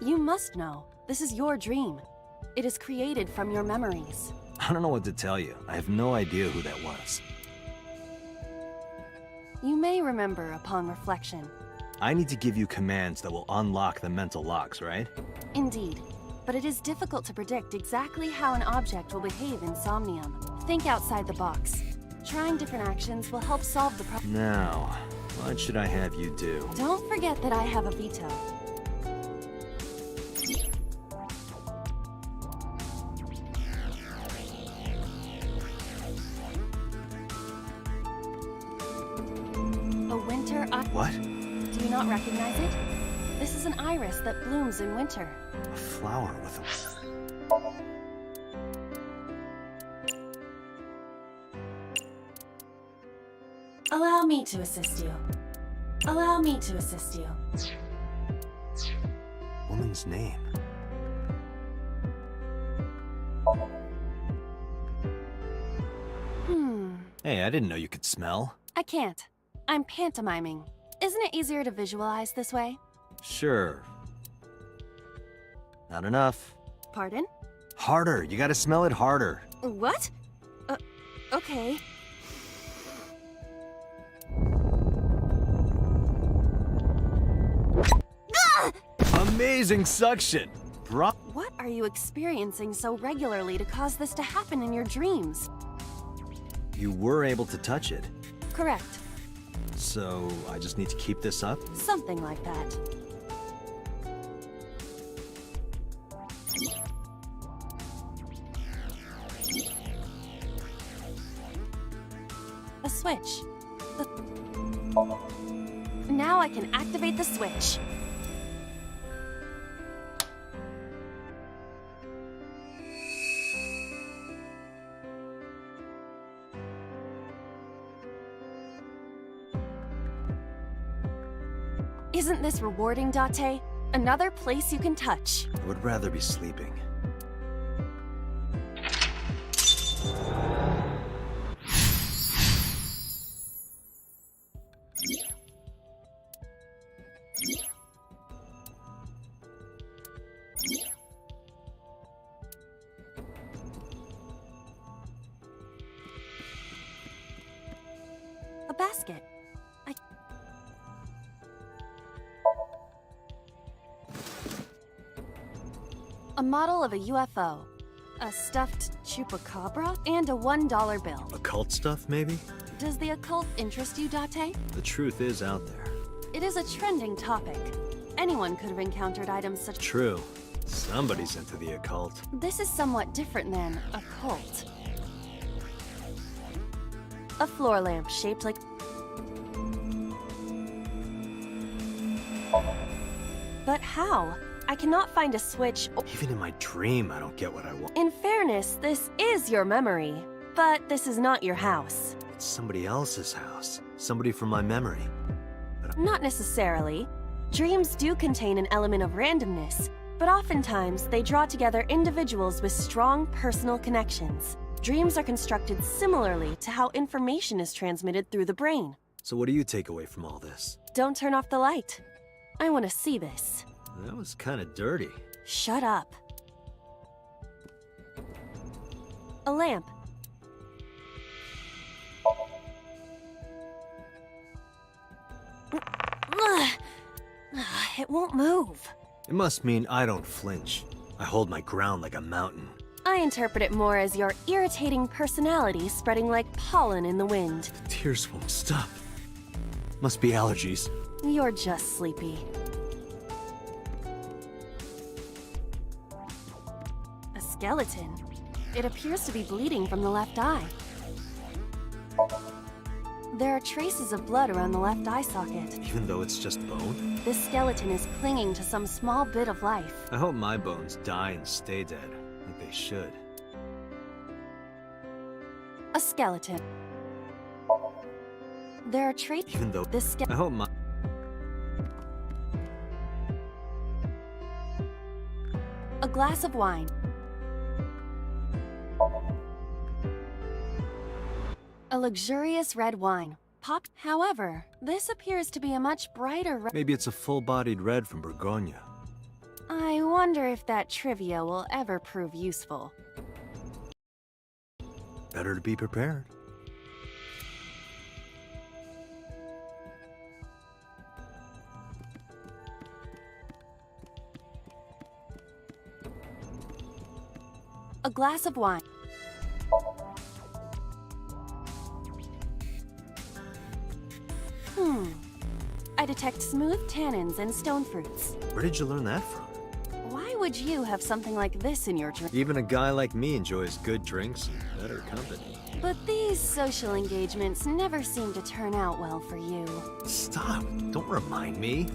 You must know. This is your dream. It is created from your memories. I don't know what to tell you. I have no idea who that was. You may remember upon reflection. I need to give you commands that will unlock the mental locks, right? Indeed. But it is difficult to predict exactly how an object will behave in somnium. Think outside the box. Trying different actions will help solve the problem. Now, what should I have you do? Don't forget that I have a veto. A winter What? Do you not recognize it? This is an iris that blooms in winter. A flower with a... Allow me to assist you. Allow me to assist you. Woman's name. Hey, I didn't know you could smell. I can't. I'm pantomiming. Isn't it easier to visualize this way? Sure. Not enough. Pardon? Harder. You gotta smell it harder. What? Okay. Amazing suction! What are you experiencing so regularly to cause this to happen in your dreams? You were able to touch it. Correct. So, I just need to keep this up? Something like that. A switch. Now I can activate the switch. Isn't this rewarding, Date? Another place you can touch. I would rather be sleeping. A basket. A model of a UFO, a stuffed chupacabra, and a $1 bill. Occult stuff, maybe? Does the occult interest you, Date? The truth is out there. It is a trending topic. Anyone could have encountered items such... True. Somebody's into the occult. This is somewhat different than a cult. A floor lamp shaped like... But how? I cannot find a switch or... Even in my dream, I don't get what I want. In fairness, this is your memory. But this is not your house. It's somebody else's house. Somebody from my memory. Not necessarily. Dreams do contain an element of randomness, but oftentimes they draw together individuals with strong personal connections. Dreams are constructed similarly to how information is transmitted through the brain. So what do you take away from all this? Don't turn off the light. I want to see this. That was kind of dirty. Shut up. A lamp. It won't move. It must mean I don't flinch. I hold my ground like a mountain. I interpret it more as your irritating personality spreading like pollen in the wind. The tears won't stop. Must be allergies. You're just sleepy. A skeleton. It appears to be bleeding from the left eye. There are traces of blood around the left eye socket. Even though it's just bone? This skeleton is clinging to some small bit of life. I hope my bones die and stay dead, like they should. A skeleton. There are traces. Even though This I hope my... A glass of wine. A luxurious red wine. Popped. However, this appears to be a much brighter red. Maybe it's a full-bodied red from Bourgogne. I wonder if that trivia will ever prove useful. Better to be prepared. A glass of wine. I detect smooth tannins and stone fruits. Where did you learn that from? Why would you have something like this in your drink? Even a guy like me enjoys good drinks and better company. But these social engagements never seem to turn out well for you. Stop! Don't remind me.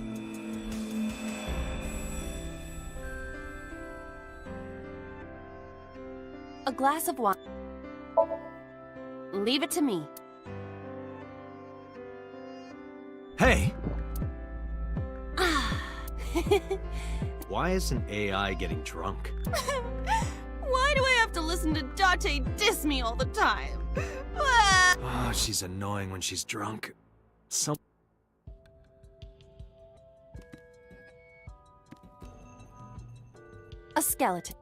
A glass of wine. Leave it to me. Hey! Why isn't AI getting drunk? Why do I have to listen to Date diss me all the time? Oh, she's annoying when she's drunk. A skeleton.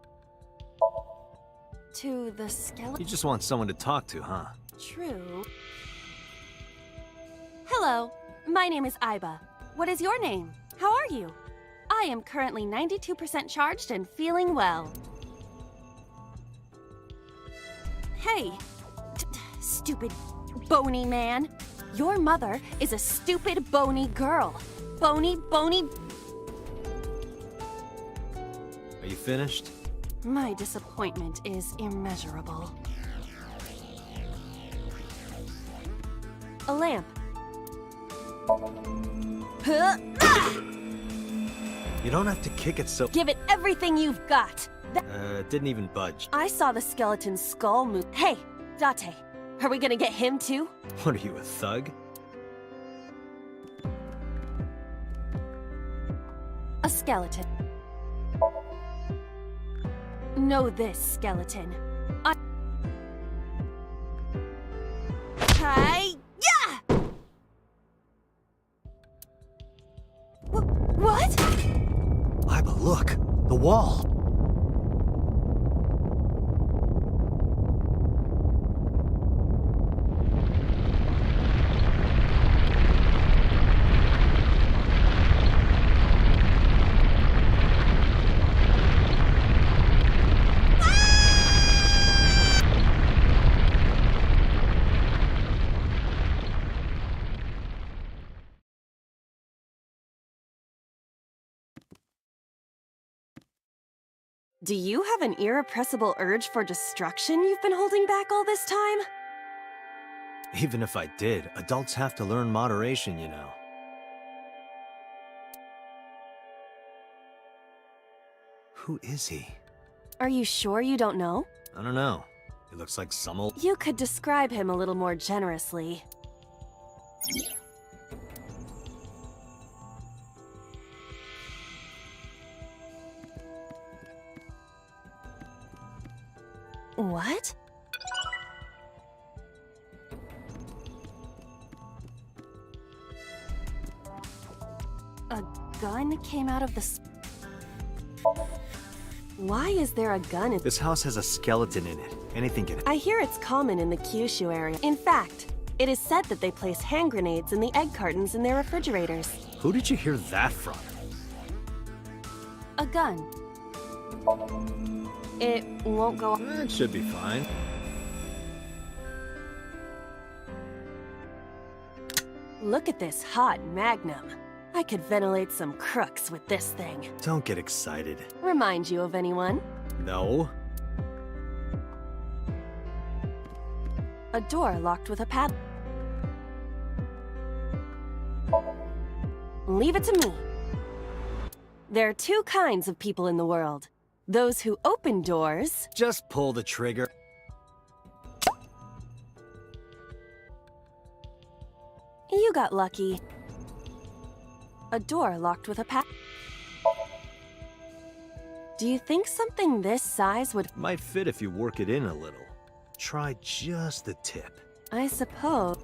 To the skeleton? You just want someone to talk to, huh? True. Hello, my name is Aiba. What is your name? How are you? I am currently 92% charged and feeling well. Hey, stupid bony man. Your mother is a stupid bony girl. Bony. Are you finished? My disappointment is immeasurable. A lamp. You don't have to kick it so... Give it everything you've got. Didn't even budge. I saw the skeleton's skull move. Hey, Date, are we gonna get him too? What are you, a thug? A skeleton. Know this, skeleton. Hi-ya! What? Aiba, look! The wall! Do you have an irrepressible urge for destruction you've been holding back all this time? Even if I did, adults have to learn moderation, you know. Who is he? Are you sure you don't know? I don't know. He looks like some old... You could describe him a little more generously. What? A gun came out of the... Why is there a gun in... This house has a skeleton in it. Anything can... I hear it's common in the Kyushu area. In fact, it is said that they place hand grenades in the egg cartons in their refrigerators. Who did you hear that from? A gun. It won't go... It should be fine. Look at this hot magnum. I could ventilate some crooks with this thing. Don't get excited. Remind you of anyone? No. A door locked with a pad. Leave it to me. There are two kinds of people in the world. Those who open doors... Just pull the trigger. You got lucky. A door locked with a pad. Do you think something this size would... Might fit if you work it in a little. Try just the tip. I suppose...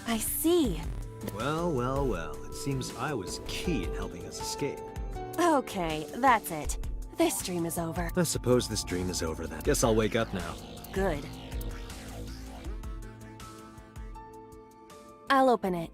I see. Well, well, well. It seems I was key in helping us escape. Okay, that's it. This dream is over. I suppose this dream is over then. Guess I'll wake up now. Good. I'll open it.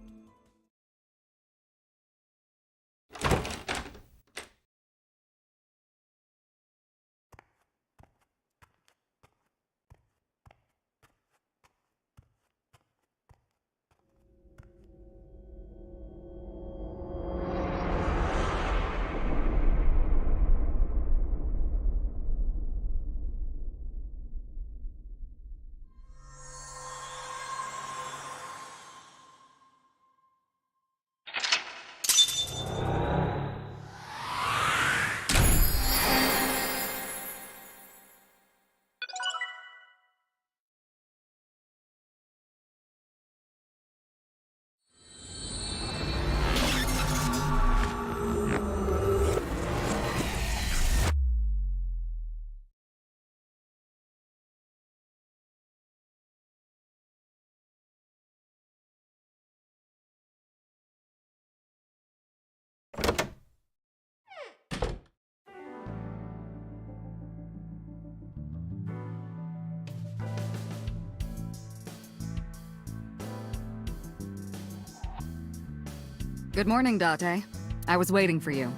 Good morning, Date. I was waiting for you.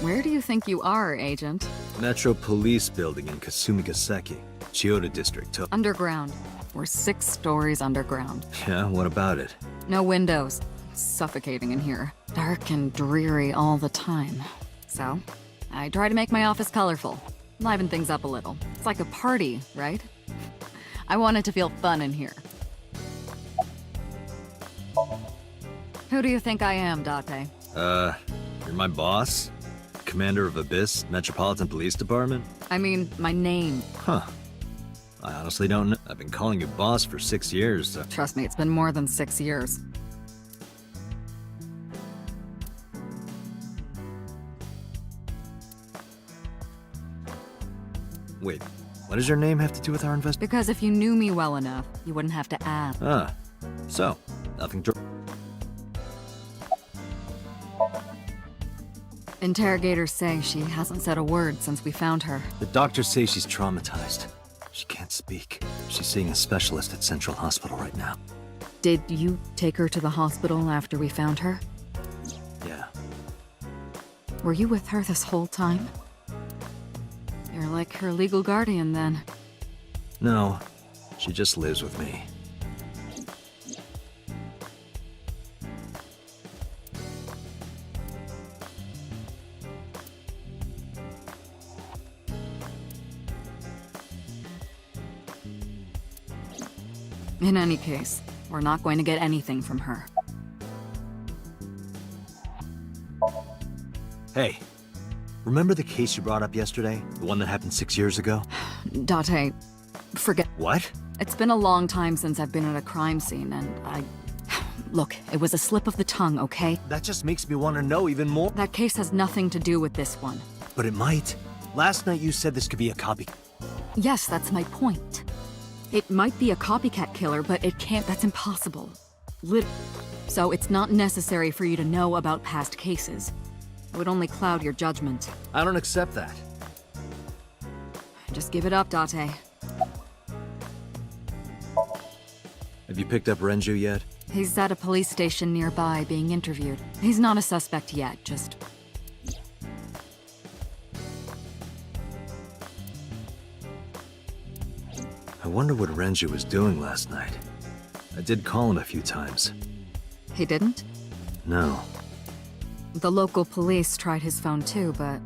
Where do you think you are, Agent? Metro Police Building in Kasumigaseki, Chiyoda District. Underground. We're 6 stories underground. Yeah, what about it? No windows. It's suffocating in here. Dark and dreary all the time. So, I try to make my office colorful. Liven things up a little. It's like a party, right? I want it to feel fun in here. Who do you think I am, Date? You're my boss? Commander of Abyss, Metropolitan Police Department? I mean, my name. Huh. I honestly don't know. I've been calling you boss for 6 years, so... Trust me, it's been more than 6 years. Wait, what does your name have to do with our investigation? Because if you knew me well enough, you wouldn't have to ask. Ah, so, nothing to... Interrogators say she hasn't said a word since we found her. The doctors say she's traumatized. She can't speak. She's seeing a specialist at Central Hospital right now. Did you take her to the hospital after we found her? Yeah. Were you with her this whole time? You're like her legal guardian, then. No, she just lives with me. In any case, we're not going to get anything from her. Hey, remember the case you brought up yesterday? The one that happened 6 years ago? Date, forget. What? It's been a long time since I've been at a crime scene, and I... Look, it was a slip of the tongue, okay? That just makes me want to know even more. That case has nothing to do with this one. But it might. Last night you said this could be a copy. Yes, that's my point. It might be a copycat killer, but it can't. That's impossible. So it's not necessary for you to know about past cases. It would only cloud your judgment. I don't accept that. Just give it up, Date. Have you picked up Renju yet? He's at a police station nearby being interviewed. He's not a suspect yet, just... I wonder what Renju was doing last night. I did call him a few times. He didn't? No. The local police tried his phone too, but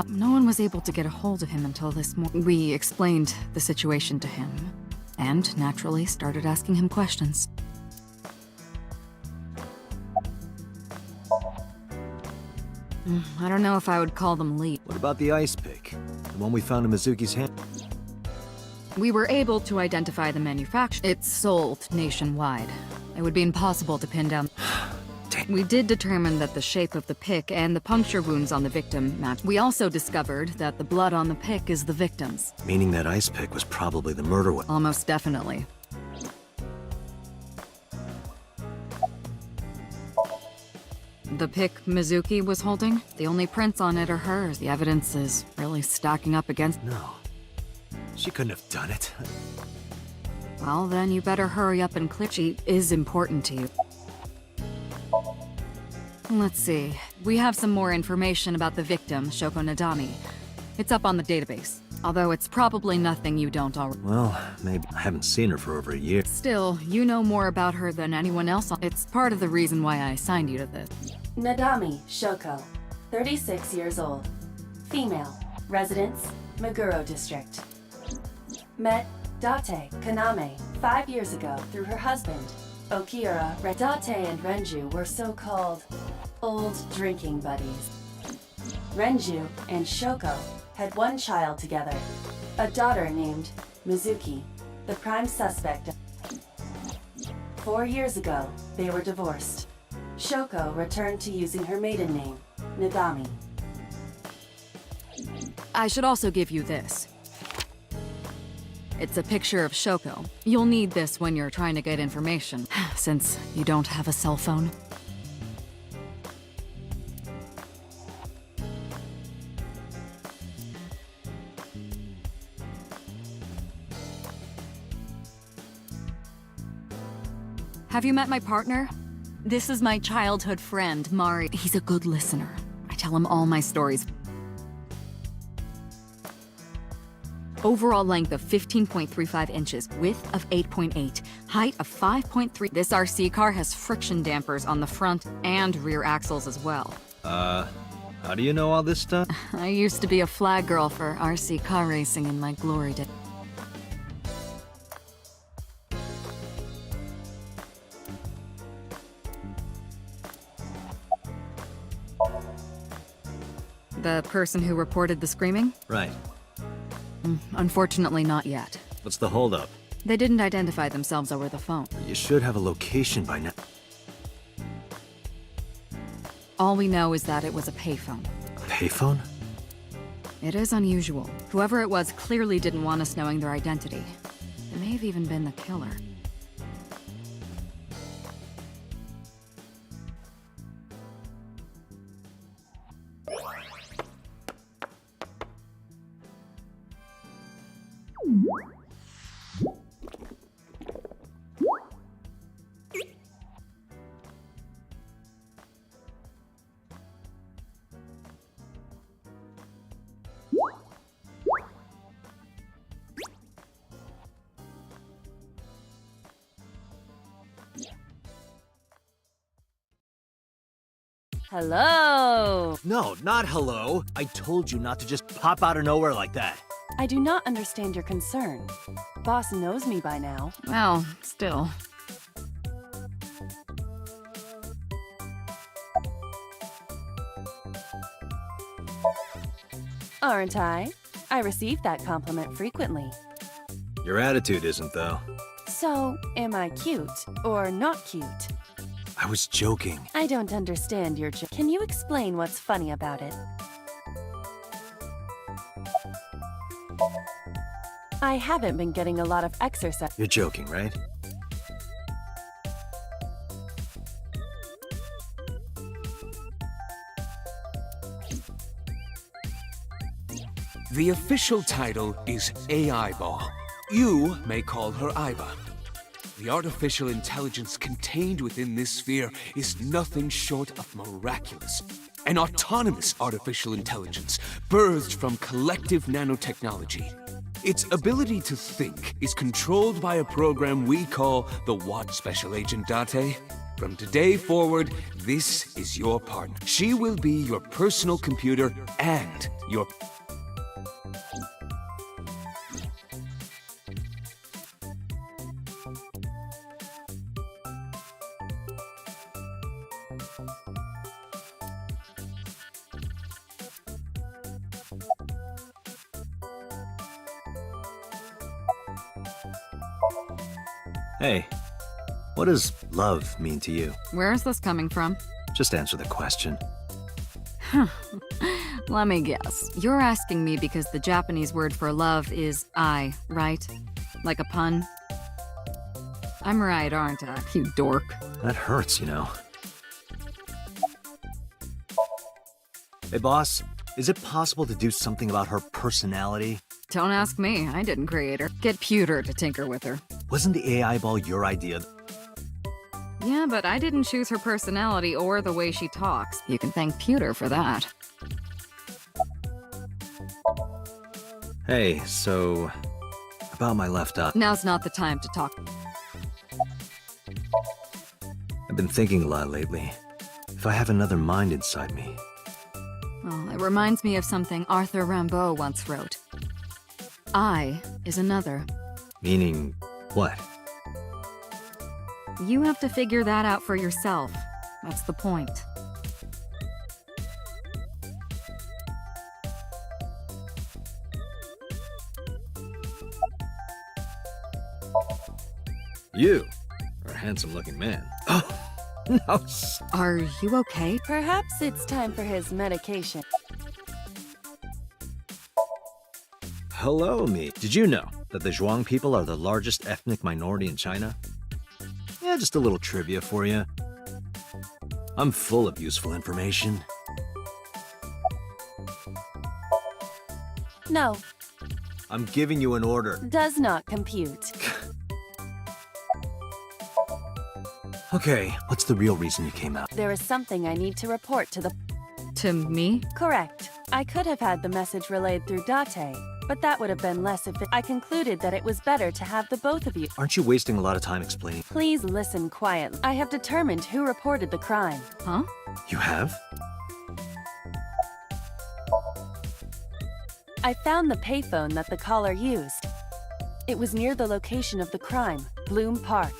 no one was able to get a hold of him until this morning. We explained the situation to him, and naturally started asking him questions. I don't know if I would call them lead. What about the ice pick? The one we found in Mizuki's hand? We were able to identify the manufacturer. It's sold nationwide. It would be impossible to pin down. We did determine that the shape of the pick and the puncture wounds on the victim match. We also discovered that the blood on the pick is the victim's. Meaning that ice pick was probably the murder weapon. Almost definitely. The pick Mizuki was holding, the only prints on it are hers. The evidence is really stacking up against... No. She couldn't have done it. Well, then you better hurry up and clear. She is important to you. Let's see. We have some more information about the victim, Shoko Nadami. It's up on the database, although it's probably nothing you don't already... Well, maybe. I haven't seen her for over a year. Still, you know more about her than anyone else. It's part of the reason why I assigned you to this. Nadami Shoko, 36 years old. Female. Residence, Meguro District. Met Date Kaname 5 years ago through her husband, Okira. Date and Renju were so-called old drinking buddies. Renju and Shoko had one child together, a daughter named Mizuki, the prime suspect. 4 years ago, they were divorced. Shoko returned to using her maiden name, Nadami. I should also give you this. It's a picture of Shoko. You'll need this when you're trying to get information, since you don't have a cell phone. Have you met my partner? This is my childhood friend, Mari. He's a good listener. I tell him all my stories. Overall length of 15.35 inches, width of 8.8, height of 5.3. This RC car has friction dampers on the front and rear axles as well. How do you know all this stuff? I used to be a flag girl for RC car racing in my glory days. The person who reported the screaming? Right. Unfortunately, not yet. What's the holdup? They didn't identify themselves over the phone. You should have a location by now. All we know is that it was a payphone. A payphone? It is unusual. Whoever it was clearly didn't want us knowing their identity. It may have even been the killer. Hello! No, not hello. I told you not to just pop out of nowhere like that. I do not understand your concern. Boss knows me by now. Well, still. Aren't I? I receive that compliment frequently. Your attitude isn't, though. So, am I cute or not cute? I was joking. I don't understand your joke. Can you explain what's funny about it? I haven't been getting a lot of exercise. You're joking, right? The official title is AI Ball. You may call her Aiba. The artificial intelligence contained within this sphere is nothing short of miraculous. An autonomous artificial intelligence birthed from collective nanotechnology. Its ability to think is controlled by a program we call the Watt Special Agent Date. From today forward, this is your partner. She will be your personal computer and your... Hey, what does love mean to you? Where is this coming from? Just answer the question. Let me guess. You're asking me because the Japanese word for love is I, right? Like a pun? I'm right, aren't I, you dork? That hurts, you know. Hey, boss, is it possible to do something about her personality? Don't ask me, I didn't create her. Get Pewter to tinker with her. Wasn't the AI ball your idea? Yeah, but I didn't choose her personality or the way she talks. You can thank Pewter for that. Hey, so... about my left eye. Now's not the time to talk. I've been thinking a lot lately. If I have another mind inside me. Well, it reminds me of something Arthur Rimbaud once wrote. I is another. Meaning what? You have to figure that out for yourself. That's the point. You are a handsome-looking man. Oh, no. Are you okay? Perhaps it's time for his medication. Hello, me. Did you know that the Zhuang people are the largest ethnic minority in China? Yeah, just a little trivia for you. I'm full of useful information. No, I'm giving you an order. does not compute. Okay, what's the real reason you came out? There is something I need to report to the... To me? Correct. I could have had the message relayed through Date, but that would have been less efficient. I concluded that it was better to have the both of you. Aren't you wasting a lot of time explaining? Please listen quietly. I have determined who reported the crime. Huh? You have? I found the payphone that the caller used. It was near the location of the crime, Bloom Park.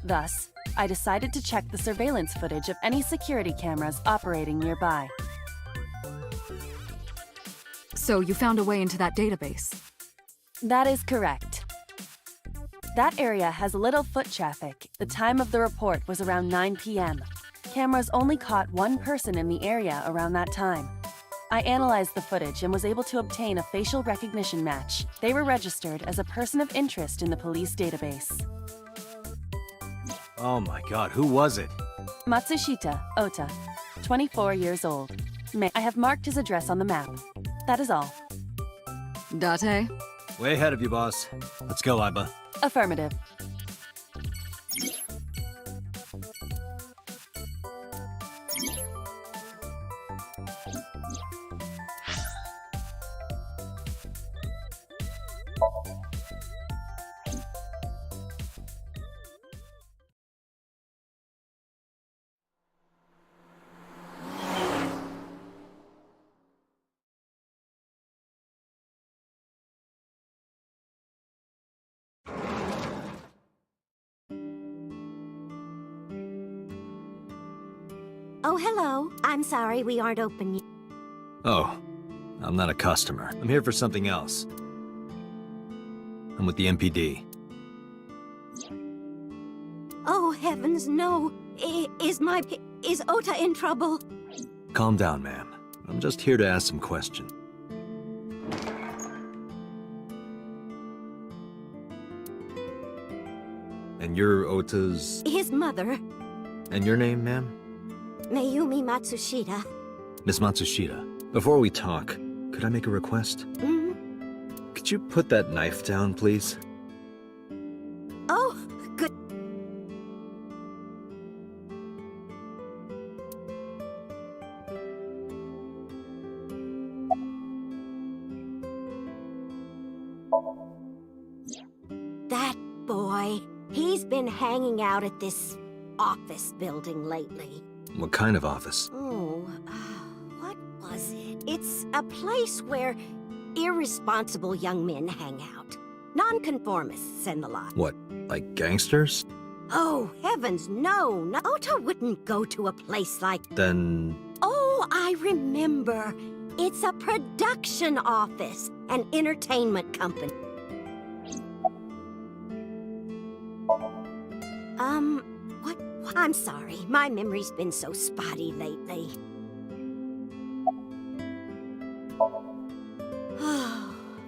Thus, I decided to check the surveillance footage of any security cameras operating nearby. So you found a way into that database? That is correct. That area has little foot traffic. The time of the report was around 9 p.m. Cameras only caught one person in the area around that time. I analyzed the footage and was able to obtain a facial recognition match. They were registered as a person of interest in the police database. Oh my god, who was it? Matsushita Ota, 24 years old. I have marked his address on the map. That is all. Date? Way ahead of you, boss. Let's go, Aiba. Affirmative. Oh, hello. I'm sorry we aren't open yet. Oh, I'm not a customer. I'm here for something else. I'm with the MPD. Oh, heavens, no. Is Ota in trouble? Calm down, ma'am. I'm just here to ask some questions. And you're Ota's... His mother, And your name, ma'am? Mayumi Matsushita. Miss Matsushita, before we talk, could I make a request? Could you put that knife down, please? Oh, good. That boy, he's been hanging out at this office building lately. What kind of office? Oh, what was it? It's a place where irresponsible young men hang out. Nonconformists and the lot. What, like gangsters? Oh, heavens, no. Ota wouldn't go to a place like... Then... Oh, Oh, I remember. It's a production office, an entertainment company. What? I'm sorry. My memory's been so spotty lately.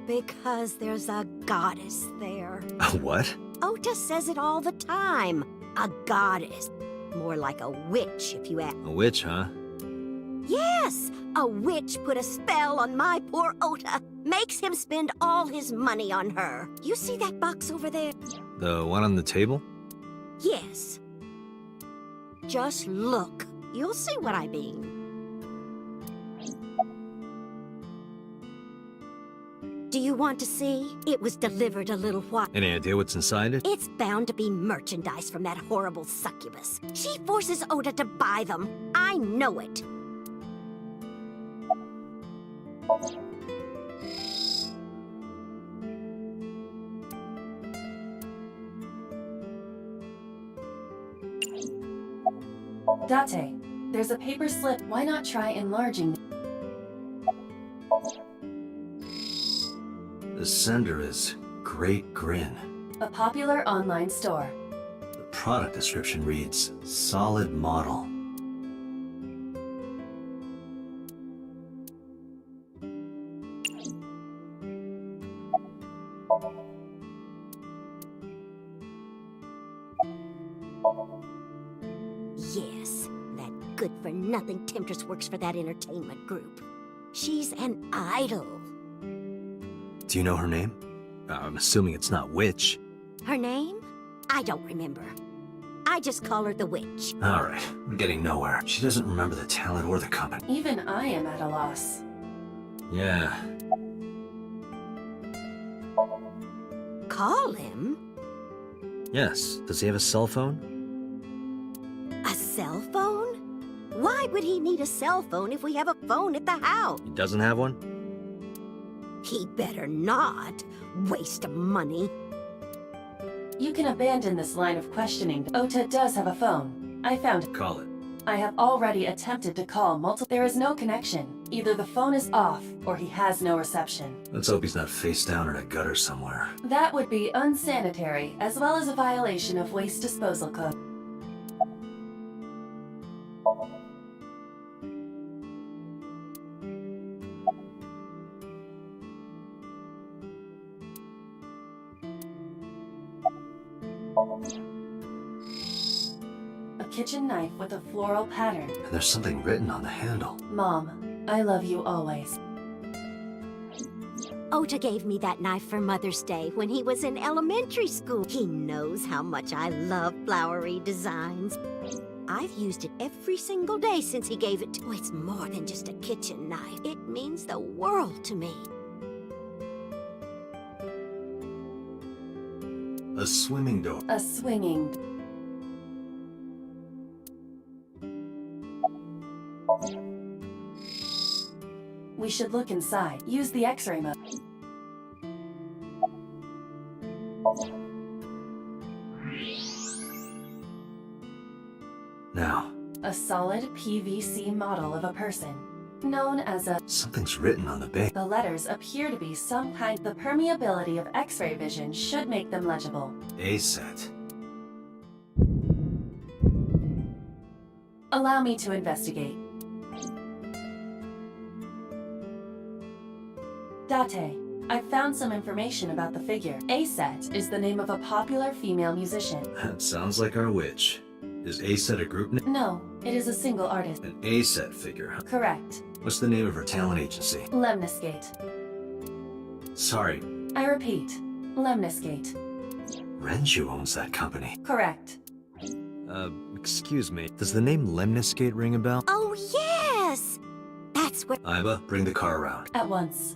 Because there's a goddess there. What? Ota says it all the time. A goddess. More like a witch, if you ask. A witch, huh? Yes! A witch put a spell on my poor Ota. Makes him spend all his money on her. You see that box over there? The one on the table? Yes. Just look. You'll see what I mean. Do you want to see? It was delivered a little while. Any idea what's inside it? It's bound to be merchandise from that horrible succubus. She forces Ota to buy them. I know it. Date, there's a paper slip. Why not try enlarging? The sender is Great Grin. A popular online store. The product description reads, solid model. Yes, that good-for-nothing temptress works for that entertainment group. She's an idol. Do you know her name? I'm assuming it's not Witch. Her name? I don't remember. I just call her the witch. Alright, we're getting nowhere. She doesn't remember the talent or the company. Even I am at a loss. Yeah. Call him? Yes. Does he have a cell phone? A cell phone? Why would he need a cell phone if we have a phone at the house? He doesn't have one? He better not. Waste of money. You can abandon this line of questioning. Ota does have a phone. I found it. Call it. I have already attempted to call multiple. There is no connection. Either the phone is off, or he has no reception. Let's hope he's not face down in a gutter somewhere. That would be unsanitary, as well as a violation of waste disposal code. A kitchen knife with a floral pattern. And there's something written on the handle. Mom, I love you always. Ota gave me that knife for Mother's Day when he was in elementary school. He knows how much I love flowery designs. I've used it every single day since he gave it to me. Oh, it's more than just a kitchen knife. It means the world to me. A swimming door. A swinging. We should look inside. Use the X-ray mode. Now. A solid PVC model of a person, known as a... Something's written on the base. The letters appear to be some kind... The permeability of X-ray vision should make them legible. A set. Allow me to investigate. Date, I found some information about the figure. A-Set is the name of a popular female musician. That sounds like our witch. Is A set a group name? No, it is a single artist. An A set figure, huh? Correct. What's the name of her talent agency? Lemniscate. Sorry, I repeat, Lemniscate. Renju owns that company. Correct. Excuse me. Does the name Lemniscate ring a bell? Oh, yes! That's where... Iba, bring the car around. At once.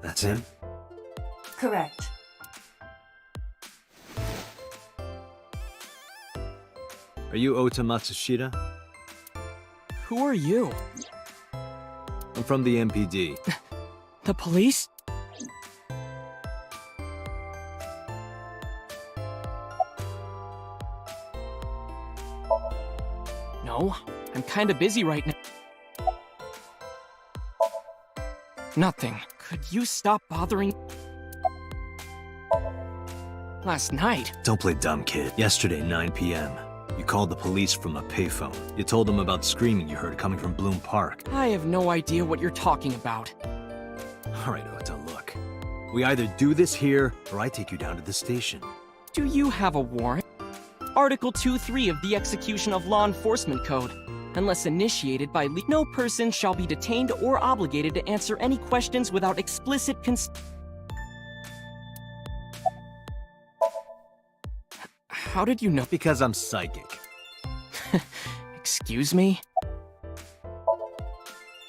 That's him? Correct. Are you Ota Matsushita? Who are you? I'm from the MPD. The police? No, I'm kinda busy right now. Nothing. Could you stop bothering? Last night? Don't play dumb, kid. Yesterday, 9 p.m., you called the police from a payphone. You told them about screaming you heard coming from Bloom Park. I have no idea what you're talking about. All right, Ota, look. We either do this here, or I take you down to the station. Do you have a warrant? Article 2.3 of the Execution of Law Enforcement Code. Unless initiated by no person shall be detained or obligated to answer any questions without explicit consent. How did you know? Because I'm psychic. Excuse me?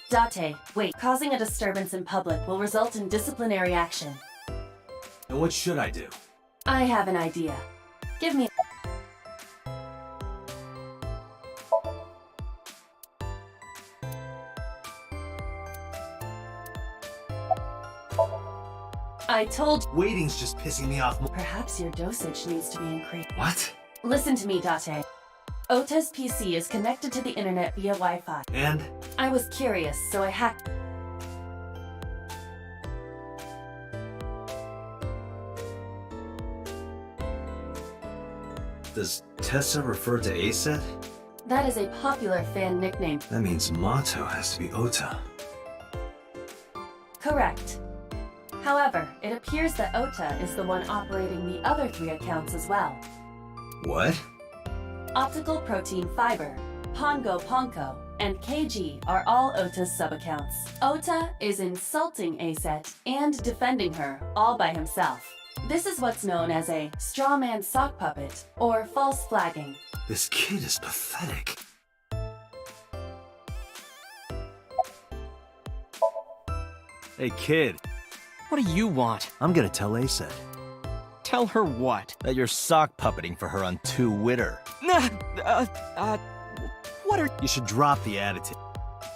Date, wait. Causing a disturbance in public will result in disciplinary action. And what should I do? I have an idea. Give me... I told... Waiting's just pissing me off more. Perhaps your dosage needs to be increased. What? Listen to me, Date. Ota's PC is connected to the internet via Wi-Fi. And? I was curious, so I hacked... Does Tessa refer to Aset? That is a popular fan nickname. That means Mato has to be Ota. Correct. However, it appears that Ota is the one operating the other 3 accounts as well. What? Optical Protein Fiber, Pongo Ponko, and KG are all Ota's sub-accounts. Ota is insulting Aset and defending her all by himself. This is what's known as a straw man sock puppet, or false flagging. This kid is pathetic. Hey, kid. What do you want? I'm gonna tell Aset Tell her what? that you're sock puppeting for her on Twitter. What are... You should drop the attitude.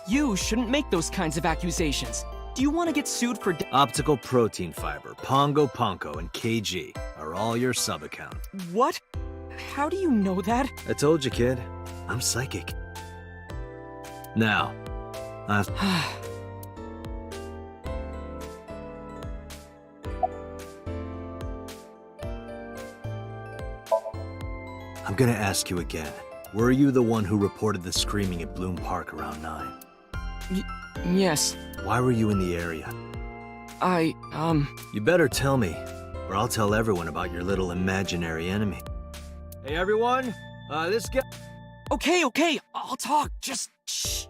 You shouldn't make those kinds of accusations. Do you want to get sued for... Optical Protein Fiber, Pongo Ponko, and KG are all your sub-account. What? How do you know that? I told you, kid. I'm psychic. Now, I'm gonna ask you again. Were you the one who reported the screaming at Bloom Park around 9? Yes. Why were you in the area? You You better tell me, or I'll tell everyone about your little imaginary enemy. Hey everyone, this guy... Okay, I'll talk. Just shh.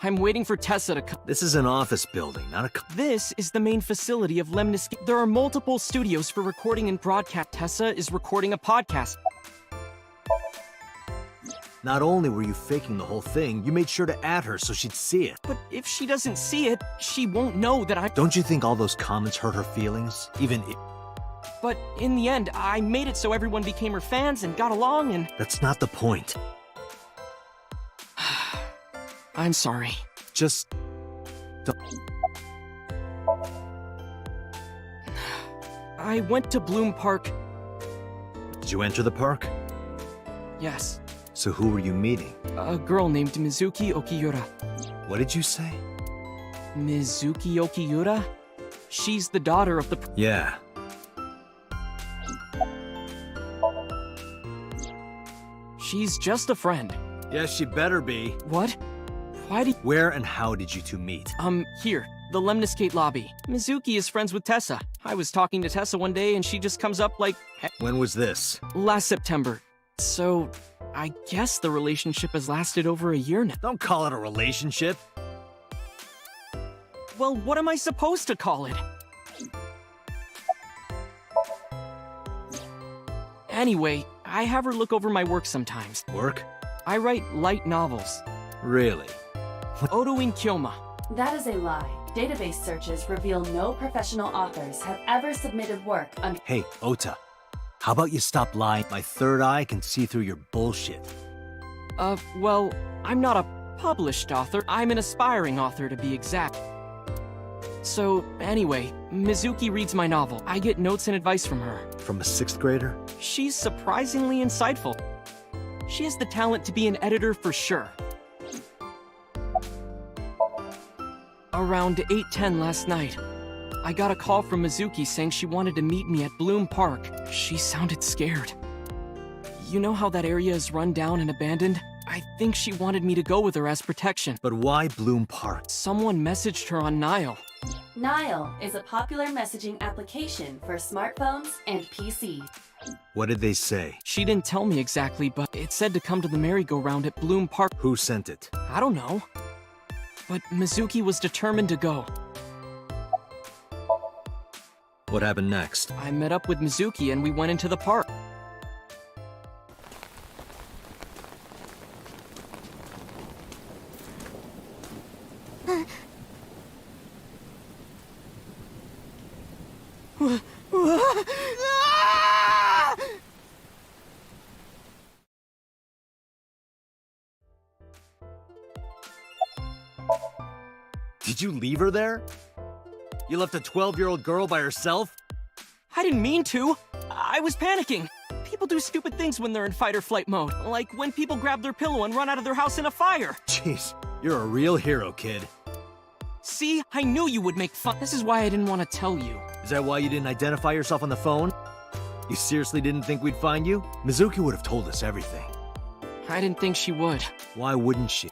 I'm waiting for Tessa to come. This is an office building, not a... This is the main facility of Lemniscate. There are multiple studios for recording and broadcast. Tessa is recording a podcast. Not only were you faking the whole thing, you made sure to add her so she'd see it. But if she doesn't see it, she won't know that I... Don't you think all those comments hurt her feelings? Even if... But in the end, I made it so everyone became her fans and got along and... That's not the point. I'm sorry. Just... don't... I went to Bloom Park. Did you enter the park? Yes. So who were you meeting? A girl named Mizuki Okiura. What did you say? Mizuki Okiura? She's the daughter of the... Yeah. She's just a friend. Yes, she better be. What? Why do... Where and how did you two meet? Here. The Lemniscate lobby. Mizuki is friends with Tessa. I was talking to Tessa one day and she just comes up like... When was this? Last September. So, I guess the relationship has lasted over a year now. Don't call it a relationship. Well, what am I supposed to call it? Anyway, I have her look over my work sometimes. Work? I write light novels. Really? Odoin Kyoma. That is a lie. Database searches reveal no professional authors have ever submitted work under. Hey, Ota. How about you stop lying? My third eye can see through your bullshit. Well, I'm not a published author. I'm an aspiring author, to be exact. So, anyway, Mizuki reads my novel. I get notes and advice from her. From a 6th grader? She's surprisingly insightful. She has the talent to be an editor for sure. Around 8:10 last night, I got a call from Mizuki saying she wanted to meet me at Bloom Park. She sounded scared. You know how that area is run down and abandoned? I think she wanted me to go with her as protection. But why Bloom Park? Someone messaged her on Nile. Nile is a popular messaging application for smartphones and PCs. What did they say? She didn't tell me exactly, but it said to come to the merry-go-round at Bloom Park. Who sent it? I don't know. But Mizuki was determined to go. What happened next? I met up with Mizuki and we went into the park. Did you leave her there? You left a 12-year-old girl by herself? I didn't mean to. I was panicking. People do stupid things when they're in fight or flight mode, like when people grab their pillow and run out of their house in a fire. Jeez, you're a real hero, kid. See, I knew you would make fun. This is why I didn't want to tell you. Is that why you didn't identify yourself on the phone? You seriously didn't think we'd find you? Mizuki would have told us everything. I didn't think she would. Why wouldn't she?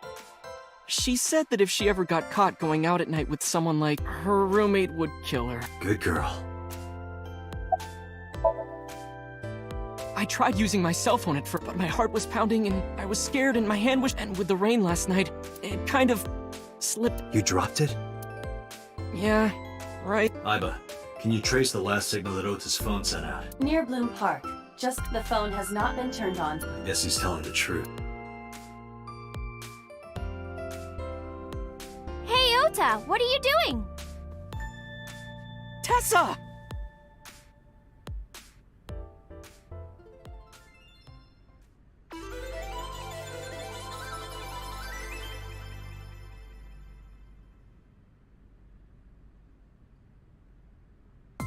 She said that if she ever got caught going out at night with someone like her roommate would kill her. Good girl. I tried using my cell phone at first, but my heart was pounding and I was scared and my hand was... And with the rain last night, it kind of slipped. You dropped it? Yeah, right. Aiba, can you trace the last signal that Ota's phone sent out? Near Bloom Park. Just the phone has not been turned on. Guess he's telling the truth. Hey, Ota, what are you doing? Tessa!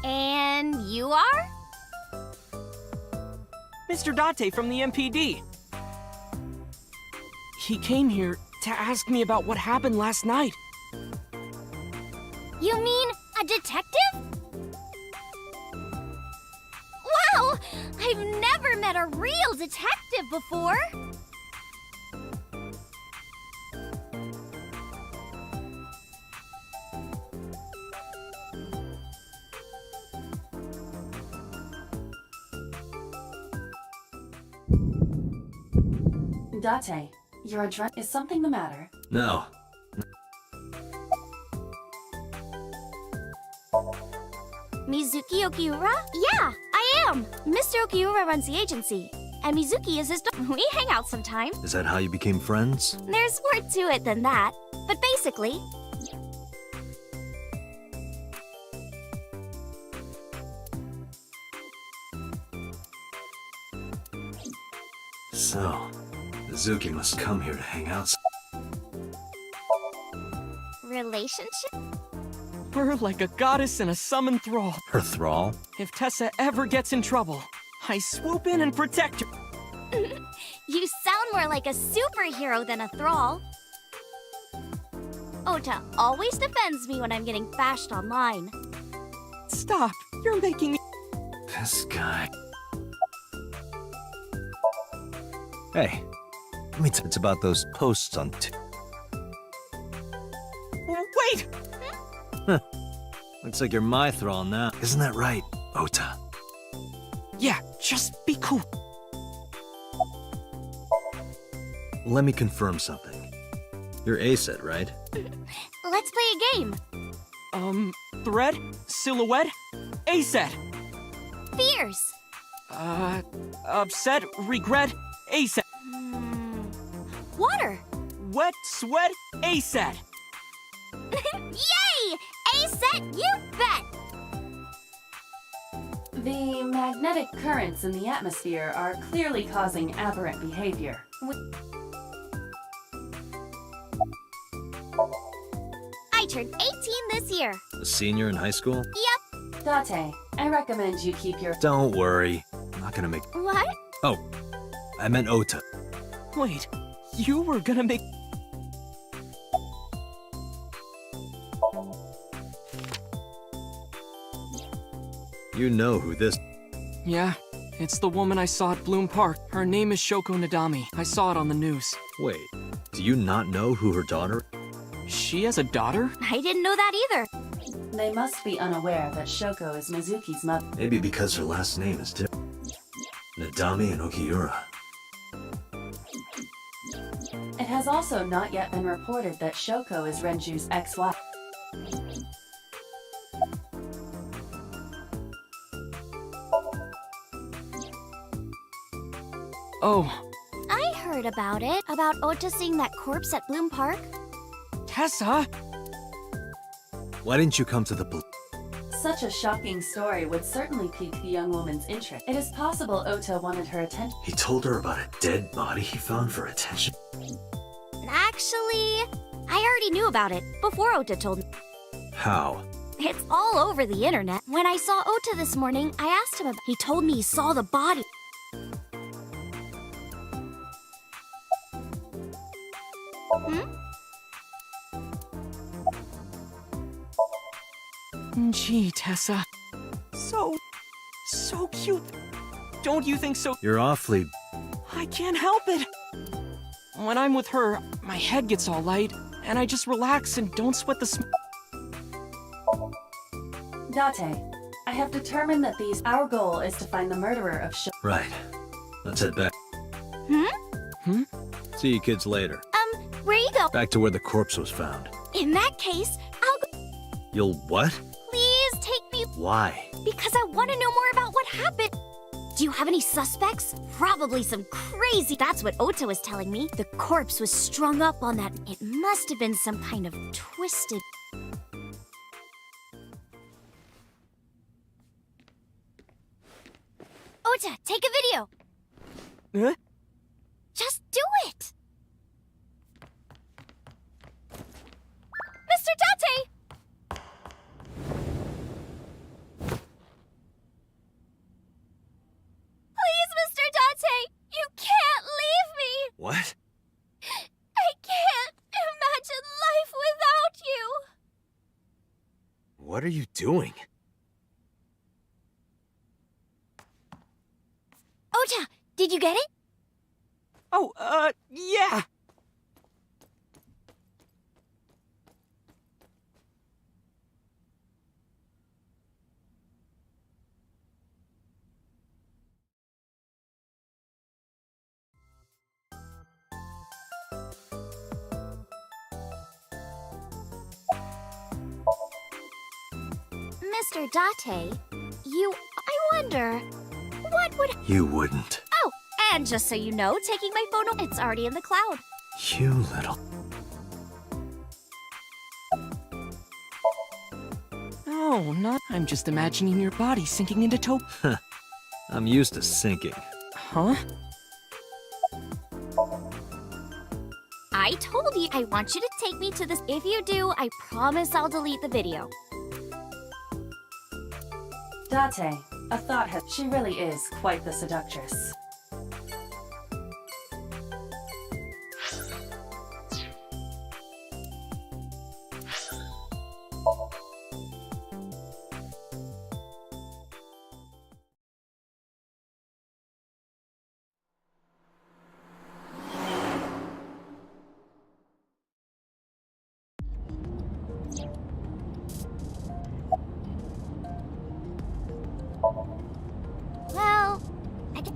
And you are? Mr. Date from the MPD. He came here to ask me about what happened last night. You mean a detective? Wow! I've never met a real detective before! Date, your adrenaline. Is something the matter? No. Mizuki Okiura? Yeah, I am! Mr. Okiura runs the agency, and Mizuki is his We hang out sometimes. Is that how you became friends? There's more to it than that, but basically... So, Mizuki must come here to hang out. Relationship? We're like a goddess and a summoned thrall. Her thrall? If Tessa ever gets in trouble, I swoop in and protect her. You sound more like a superhero than a thrall. Ota always defends me when I'm getting bashed online. Stop, you're making me... This guy. Hey, let me it's about those posts on Wait! Looks like you're my thrall now. Isn't that right, Ota? Yeah, just be cool. Let me confirm something. You're A-set, right? Let's play a game. Thread? Silhouette? A-set. Fears. Upset? Regret? A-set. Water. Wet? Sweat, A set. Yay! A set, you bet! The magnetic currents in the atmosphere are clearly causing aberrant behavior. I turned 18 this year. A senior in high school? Yep. Date, I recommend you keep your... Don't worry. I'm not gonna make... What? Oh, I meant Ota. Wait, you were gonna make... You know who this... Yeah, it's the woman I saw at Bloom Park. Her name is Shoko Nadami. I saw it on the news. Wait, do you not know who her daughter... She has a daughter? I didn't know that either. They must be unaware that Shoko is Mizuki's mother. Maybe because her last name is different. Nadami and Okiura. It has also not yet been reported that Shoko is Renju's ex-wife. Oh, I heard about it. About Ota seeing that corpse at Bloom Park. Tessa! Why didn't you come to the police? Such a shocking story would certainly pique the young woman's interest. It is possible Ota wanted her attention. He told her about a dead body he found for attention. Actually, I already knew about it before Ota told me. How? It's all over the internet. When I saw Ota this morning, I asked him about. He told me he saw the body. Gee, Tessa. So cute. Don't you think so? You're awfully... I can't help it. When I'm with her, my head gets all light, and I just relax and don't sweat the Date, I have determined that our goal is to find the murderer of Shoko. Right. Let's head back. See you kids later. Where you go? Back to where the corpse was found. In that case, I'll go. You'll what? Please take me. Why? Because I want to know more about what happened. Do you have any suspects? Probably some crazy. That's what Ota was telling me. The corpse was strung up on that. It must have been some kind of twisted. Ota, take a video. Huh? Just do it. Mr. Date! Please, Mr. Date! You can't leave me! What? I can't imagine life without you! What are you doing? Ota, did you get it? Oh, yeah. Mr. Date, I wonder, what would... You wouldn't. Oh, and just so you know, taking my photo, it's already in the cloud. You little... Oh, not... I'm just imagining your body sinking into I'm used to sinking. Huh? I told you, I want you to take me to this. If you do, I promise I'll delete the video. Date, a thought has... She really is quite the seductress. Well,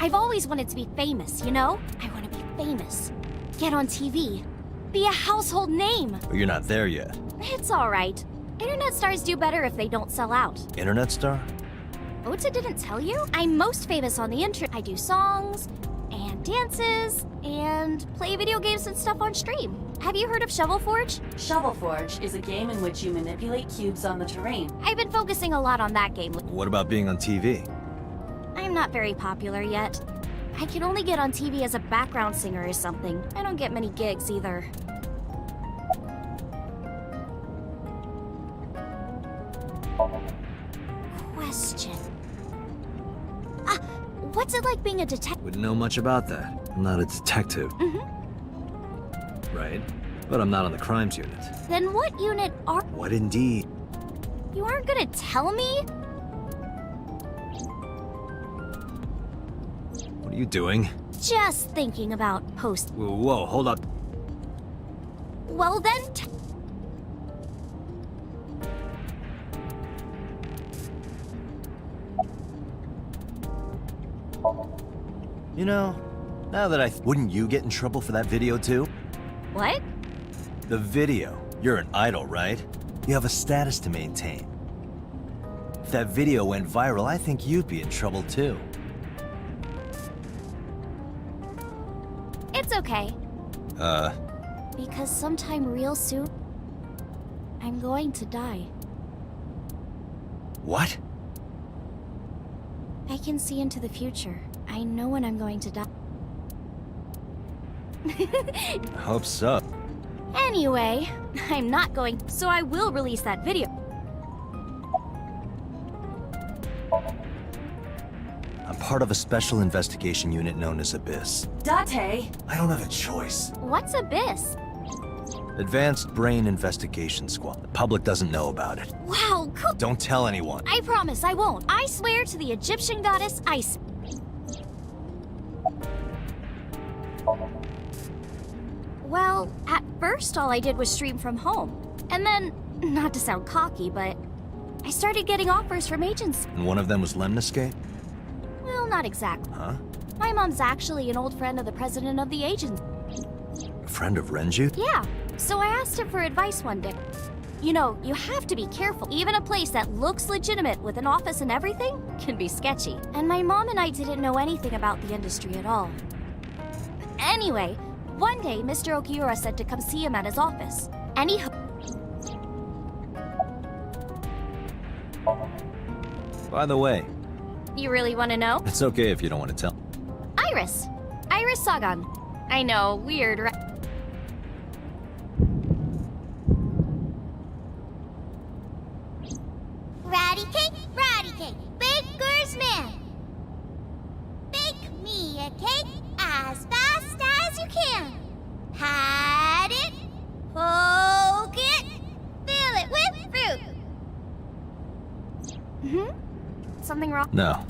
I've always wanted to be famous, you know? I want to be famous. Get on TV. Be a household name. But you're not there yet. It's alright. Internet stars do better if they don't sell out. Internet star? Ota didn't tell you? I'm most famous on the internet. I do songs and dances, and play video games and stuff on stream. Have you heard of Shovel Forge? Shovel Forge is a game in which you manipulate cubes on the terrain. I've been focusing a lot on that game. What about being on TV? I'm not very popular yet. I can only get on TV as a background singer or something. I don't get many gigs either. Question. What's it like being a detective? Wouldn't know much about that. I'm not a detective. Right? But I'm not on the crimes unit. Then what unit are... What indeed? You aren't gonna tell me? What are you doing? Just thinking about post... Whoa, hold up. Well then... You know, now that wouldn't you get in trouble for that video too? What? The video. You're an idol, right? You have a status to maintain. If that video went viral, I think you'd be in trouble too. It's okay. Because sometime real soon, I'm going to die. What? I can see into the future. I know when I'm going to die. I hope so. Anyway, I'm not going, so I will release that video. I'm part of a special investigation unit known as Abyss. Date! I don't have a choice. What's Abyss? Advanced Brain Investigation Squad. The public doesn't know about it. Wow, cool. Don't tell anyone. I promise I won't. I swear to the Egyptian goddess Isis. Well, at first all I did was stream from home. And then, not to sound cocky, but I started getting offers from agents. And one of them was Lemniscape? Well, not exactly. Huh? My mom's actually an old friend of the president of the agency. A friend of Renju? Yeah, so I asked him for advice one day. You know, you have to be careful. Even a place that looks legitimate with an office and everything can be sketchy. And my mom and I didn't know anything about the industry at all. Anyway, one day Mr. Okiura said to come see him at his office. And he... By the way, You really want to know? it's okay if you don't want to tell. Iris. Iris Sagan. I know, weird, right? Ratty cake, baker's man. Bake me a cake as fast as you can. Pat it, poke it, fill it with fruit. Something wrong? No.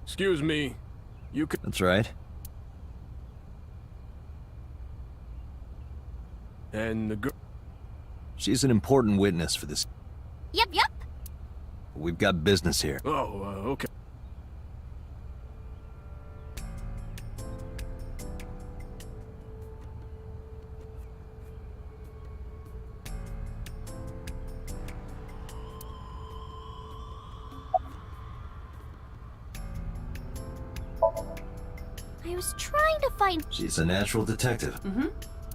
Excuse me. You could... That's right. And the girl... She's an important witness for this. Yep. We've got business here. Oh, okay. I was trying to find She's a natural detective.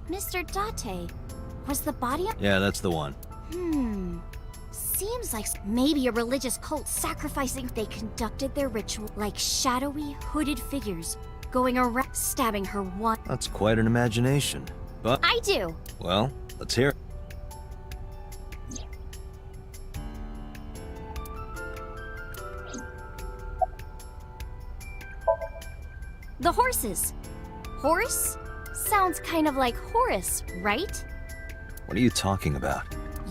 Mr. Date. Was the body... Yeah, that's the one. Seems like maybe a religious cult sacrificing. They conducted their ritual like shadowy, hooded figures, going around stabbing her one. That's quite an imagination. But, I do. well, let's hear it. The horses. Horse? Sounds kind of like Horus, right? What are you talking about?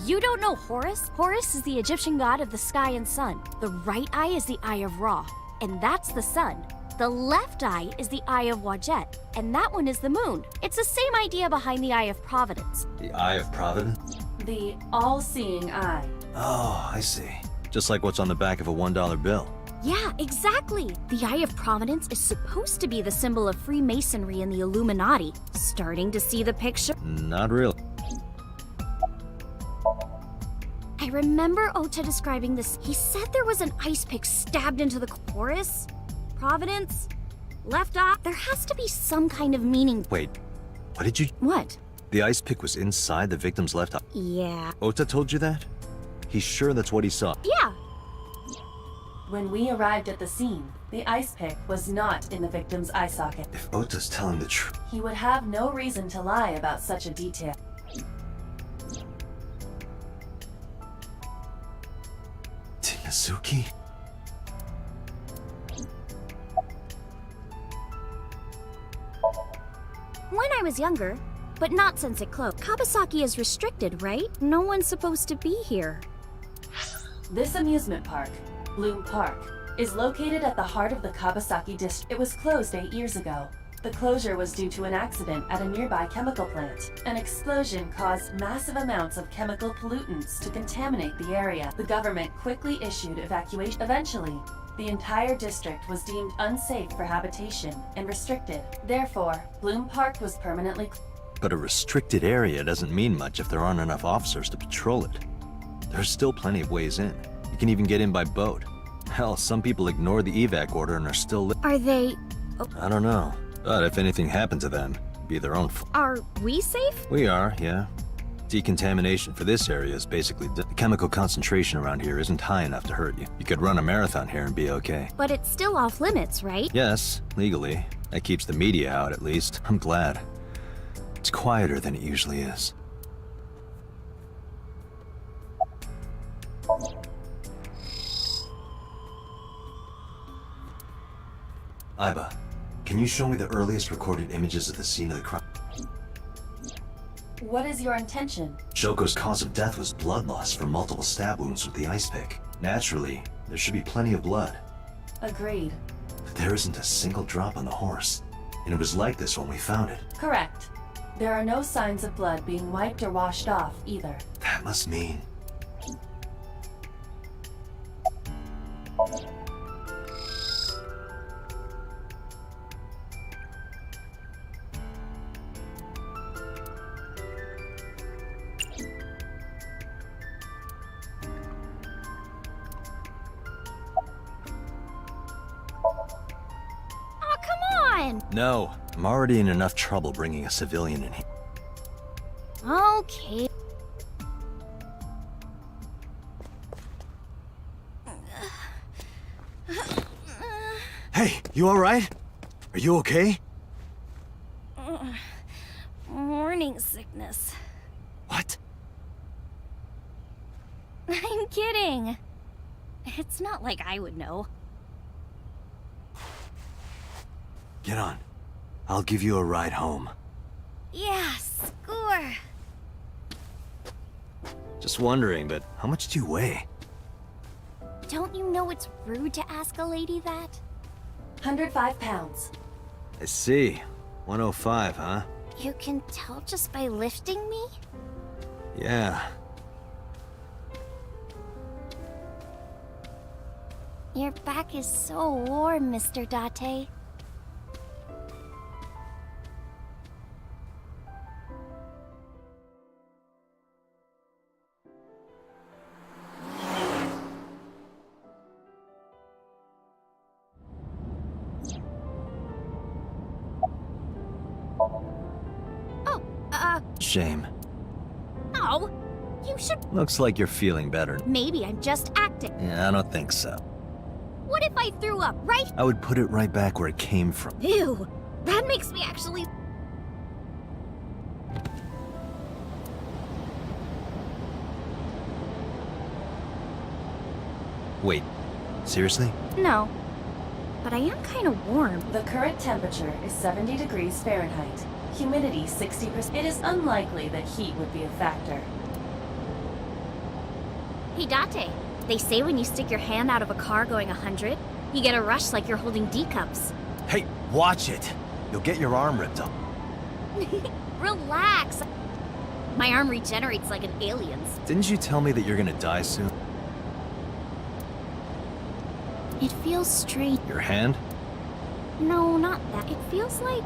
You don't know Horus? Horus is the Egyptian god of the sky and sun. The right eye is the eye of Ra, and that's the sun. The left eye is the eye of Wajet, and that one is the moon. It's the same idea behind the eye of Providence. The Eye of Providence? The all-seeing eye. Oh, I see. Just like what's on the back of a $1 bill. Yeah, exactly. The Eye of Providence is supposed to be the symbol of Freemasonry and the Illuminati. Starting to see the picture? Not really. I remember Ota describing this. He said there was an ice pick stabbed into the chorus. Providence? Left eye? There has to be some kind of meaning. Wait, what did you... What? The ice pick was inside the victim's left eye. Yeah. Ota told you that? He's sure that's what he saw. Yeah. When we arrived at the scene, the ice pick was not in the victim's eye socket. If Ota's telling the truth... He would have no reason to lie about such a detail. Tinazuki? When I was younger, but not since it closed. Kabasaki is restricted, right? No one's supposed to be here. This amusement park, Bloom Park, is located at the heart of the Kabasaki district. It was closed 8 years ago. The closure was due to an accident at a nearby chemical plant. An explosion caused massive amounts of chemical pollutants to contaminate the area. The government quickly issued evacuation. Eventually, the entire district was deemed unsafe for habitation and restricted. Therefore, Bloom Park was permanently But a restricted area doesn't mean much if there aren't enough officers to patrol it. There's still plenty of ways in. You can even get in by boat. Hell, some people ignore the evac order and are still Are they... I don't know. But if anything happened to them, it'd be their own fault. Are we safe? We are, yeah. Decontamination for this area is basically the chemical concentration around here isn't high enough to hurt you. You could run a marathon here and be okay. But it's still off limits, right? Yes, legally. That keeps the media out at least. I'm glad. It's quieter than it usually is. Aiba, can you show me the earliest recorded images of the scene of the crime? What is your intention? Shoko's cause of death was blood loss from multiple stab wounds with the ice pick. Naturally, there should be plenty of blood. Agreed. But there isn't a single drop on the horse. And it was like this when we found it. Correct. There are no signs of blood being wiped or washed off, either. That must mean... Oh, come on! No, I'm already in enough trouble bringing a civilian in here. Okay. Hey, you alright? Are you okay? Morning sickness. What? I'm kidding. It's not like I would know. Get on. I'll give you a ride home. Yeah, score. Just wondering, but how much do you weigh? Don't you know it's rude to ask a lady that? 105 pounds. I see. 105, huh? You can tell just by lifting me? Yeah. Your back is so warm, Mr. Date. Shame. No, you should... Looks like you're feeling better. Maybe I'm just acting. Yeah, I don't think so. What if I threw up, right? I would put it right back where it came from. Ew, that makes me actually... Wait, seriously? No, but I am kind of warm. The current temperature is 70 degrees Fahrenheit. Humidity 60%. It is unlikely that heat would be a factor. Hey, Date, they say when you stick your hand out of a car going 100, you get a rush like you're holding D cups. Hey, watch it! You'll get your arm ripped up. Relax. My arm regenerates like an alien's. Didn't you tell me that you're gonna die soon? It feels strange. Your hand? No, not that. It feels like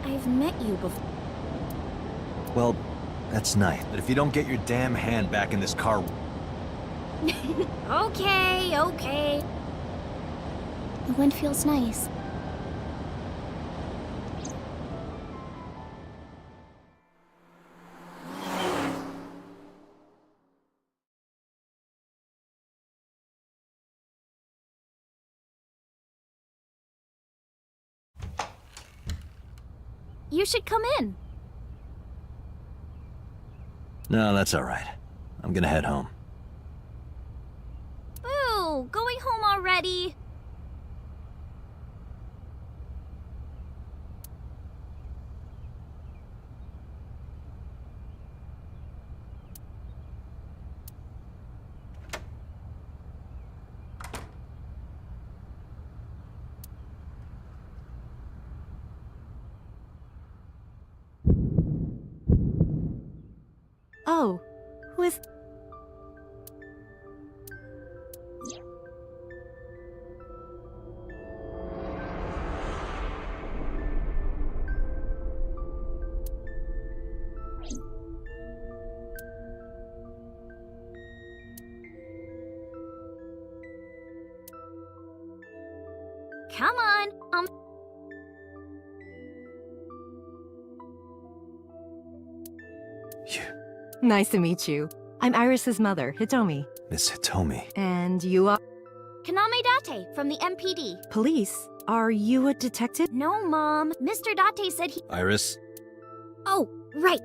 I've met you before. Well, that's nice. But if you don't get your damn hand back in this car... Okay, okay. The wind feels nice. You should come in. No, that's all right. I'm gonna head home. Boo! Going home already? Oh, who is... Come on. You... Nice to meet you. I'm Iris's mother, Hitomi. Miss Hitomi. And you are... Kaname Date from the MPD. Police? Are you a detective? No, Mom. Mr. Date said he... Iris? Oh, right.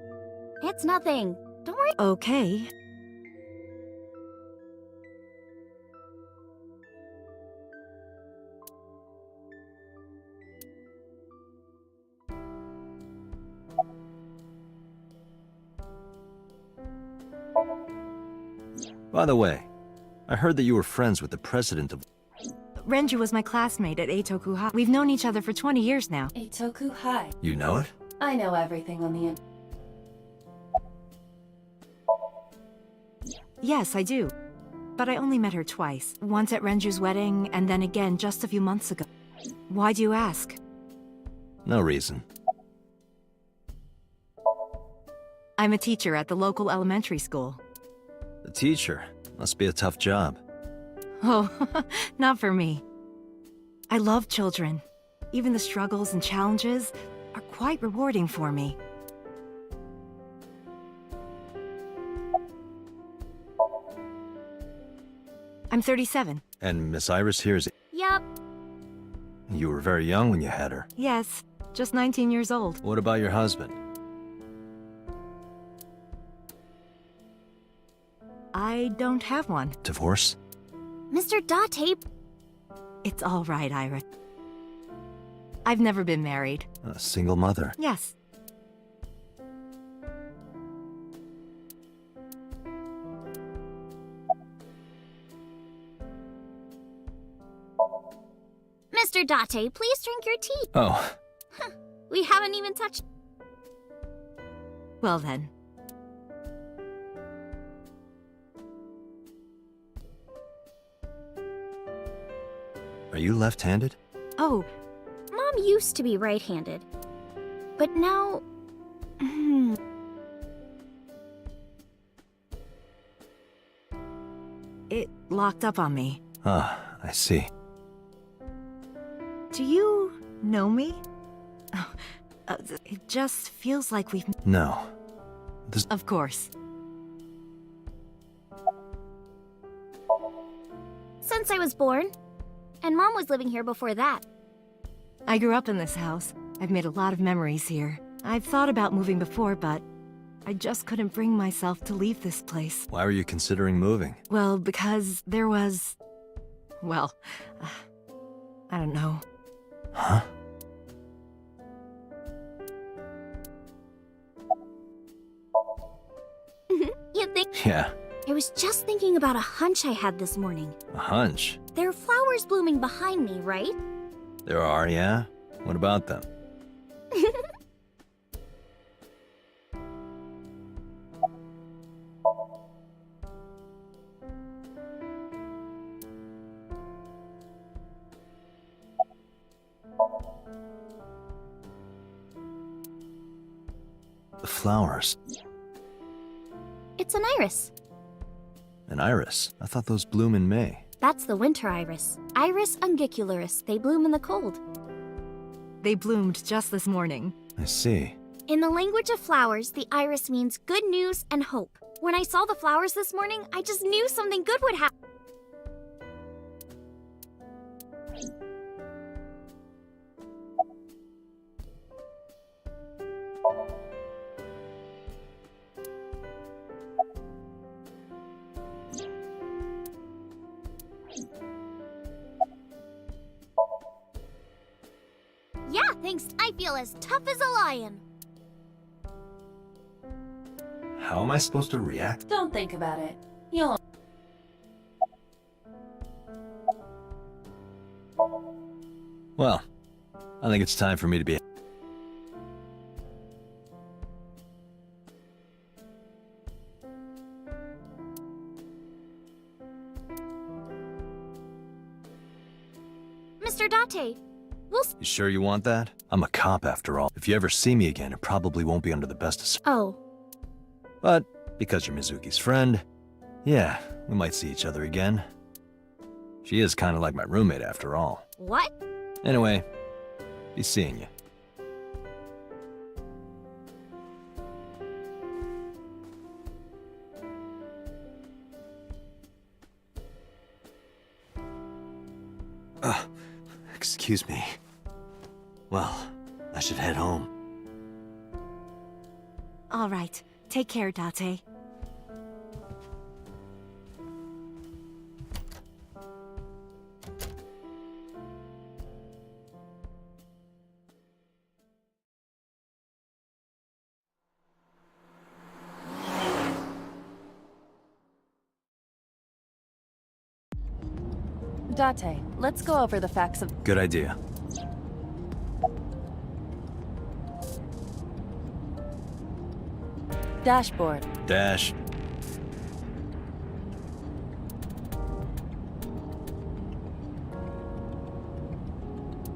It's nothing. Don't worry. Okay. By the way, I heard that you were friends with the president of... Renju was my classmate at Eitoku High. We've known each other for 20 years now. Eitoku High. You know it? I know everything on the Yes, I do. But I only met her twice. Once at Renju's wedding, and then again just a few months ago. Why do you ask? No reason. I'm a teacher at the local elementary school. The teacher. Must be a tough job. Oh, not for me. I love children. Even the struggles and challenges are quite rewarding for me. I'm 37. And Miss Iris here is... Yup. You were very young when you had her. Yes, just 19 years old. What about your husband? I don't have one. Divorce? Mr. Date. It's all right, Iris. I've never been married. A single mother. Yes. Mr. Date, please drink your tea. Oh, We haven't even touched... Well then. are you left-handed? Oh, Mom used to be right-handed. But now... it locked up on me. Ah, I see. Do you know me? Oh, it just feels like we've... No. Of course. Since I was born. And Mom was living here before that. I grew up in this house. I've made a lot of memories here. I've thought about moving before, but I just couldn't bring myself to leave this place. Why were you considering moving? Well, because there was... Well, I don't know. Huh? You think... Yeah, I was just thinking about a hunch I had this morning. a hunch. There are flowers blooming behind me, right? There are, yeah? What about them? The flowers. It's an iris. An iris? I thought those bloom in May. That's the winter iris. Iris ungicularis. They bloom in the cold. They bloomed just this morning. I see. In the language of flowers, the iris means good news and hope. When I saw the flowers this morning, I just knew something good would happen. Yeah, thanks. I feel as tough as a lion. How am I supposed to react? Don't think about it. You'll. Well, I think it's time for me to be... Mr. Date, we'll You sure you want that? I'm a cop after all. If you ever see me again, it probably won't be under the best of... Oh, But because you're Mizuki's friend, yeah, we might see each other again. She is kind of like my roommate after all. what? Anyway, be seeing you. Excuse me. Well, I should head home. All right. Take care, Date. Date, let's go over the facts of. Good idea. Dashboard. Dash.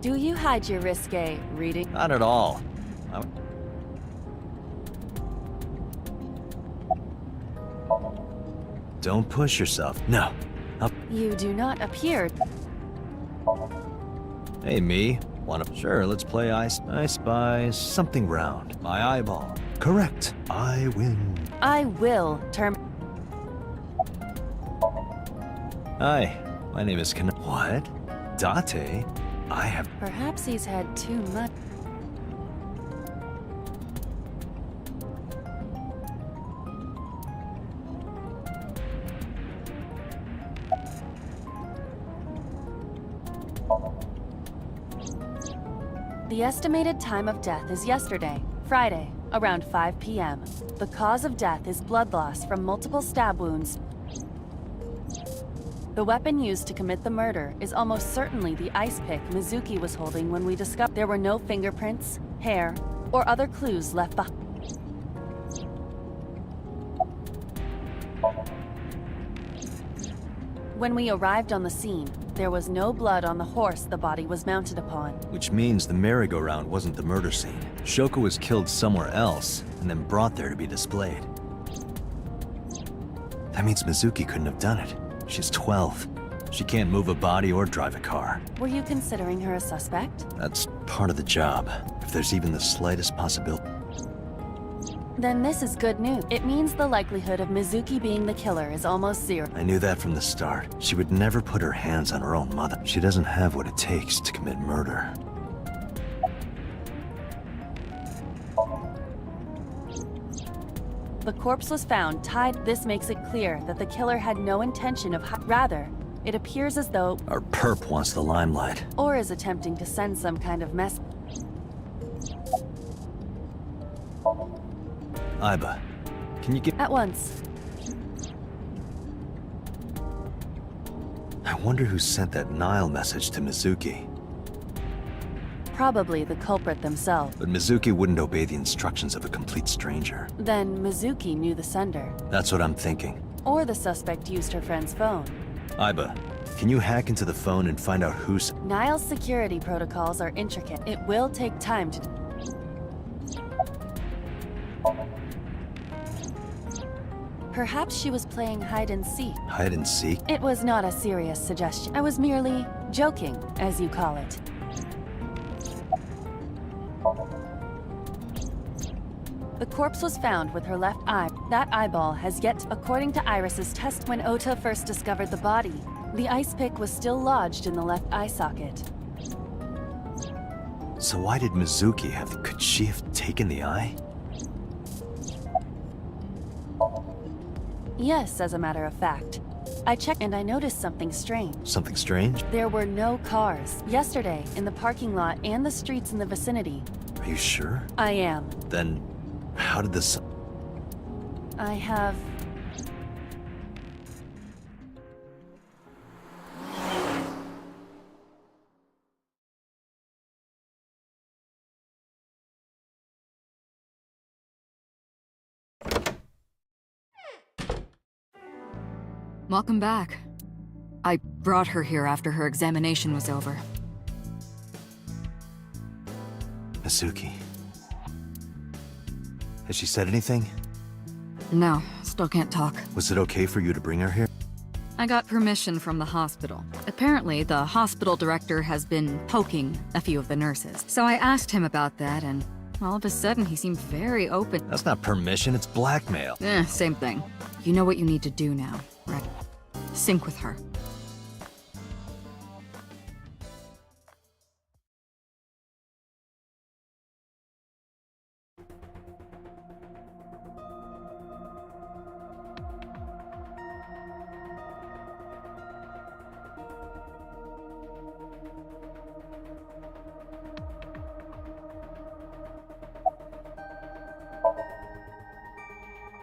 Do you hide your risque reading? Not at all. Don't push yourself. No. Up. You do not appear. Hey, me. Wanna... Sure, let's play I Spy something round. My eyeball. Correct. I win. I will term. Hi, my name is What? Date? I have... Perhaps he's had too much. The estimated time of death is yesterday, Friday, around 5 p.m. The cause of death is blood loss from multiple stab wounds. The weapon used to commit the murder is almost certainly the ice pick Mizuki was holding when we discovered there were no fingerprints, hair, or other clues left behind. When we arrived on the scene, there was no blood on the horse the body was mounted upon. Which means the merry-go-round wasn't the murder scene. Shoko was killed somewhere else, and then brought there to be displayed. That means Mizuki couldn't have done it. She's 12. She can't move a body or drive a car. Were you considering her a suspect? That's part of the job, if there's even the slightest possibility. Then this is good news. It means the likelihood of Mizuki being the killer is almost zero. I knew that from the start. She would never put her hands on her own mother. She doesn't have what it takes to commit murder. The corpse was found tied. This makes it clear that the killer had no intention of rather, it appears as though Our perp wants the limelight. or is attempting to send some kind of mess. Aiba, can you get... At once. I wonder who sent that Nile message to Mizuki. Probably the culprit themselves. But Mizuki wouldn't obey the instructions of a complete stranger. Then Mizuki knew the sender. That's what I'm thinking. Or the suspect used her friend's phone. Aiba, can you hack into the phone and find out who's... Nile's security protocols are intricate. It will take time to... Perhaps she was playing hide and seek. Hide and seek? It was not a serious suggestion. I was merely joking, as you call it. The corpse was found with her left eye. That eyeball has yet, according to Iris's test when Ota first discovered the body, the ice pick was still lodged in the left eye socket. So why did Mizuki have... Could she have taken the eye? Yes, as a matter of fact. I checked and I noticed something strange. Something strange? There were no cars. Yesterday, in the parking lot and the streets in the vicinity. Are you sure? I am. Then, how did this... I have... Welcome back. I brought her here after her examination was over. Mizuki. Has she said anything? No, still can't talk. Was it okay for you to bring her here? I got permission from the hospital. Apparently, the hospital director has been poking a few of the nurses. So I asked him about that, and all of a sudden he seemed very open. That's not permission, it's blackmail. Same thing. You know what you need to do now, right? Sync with her.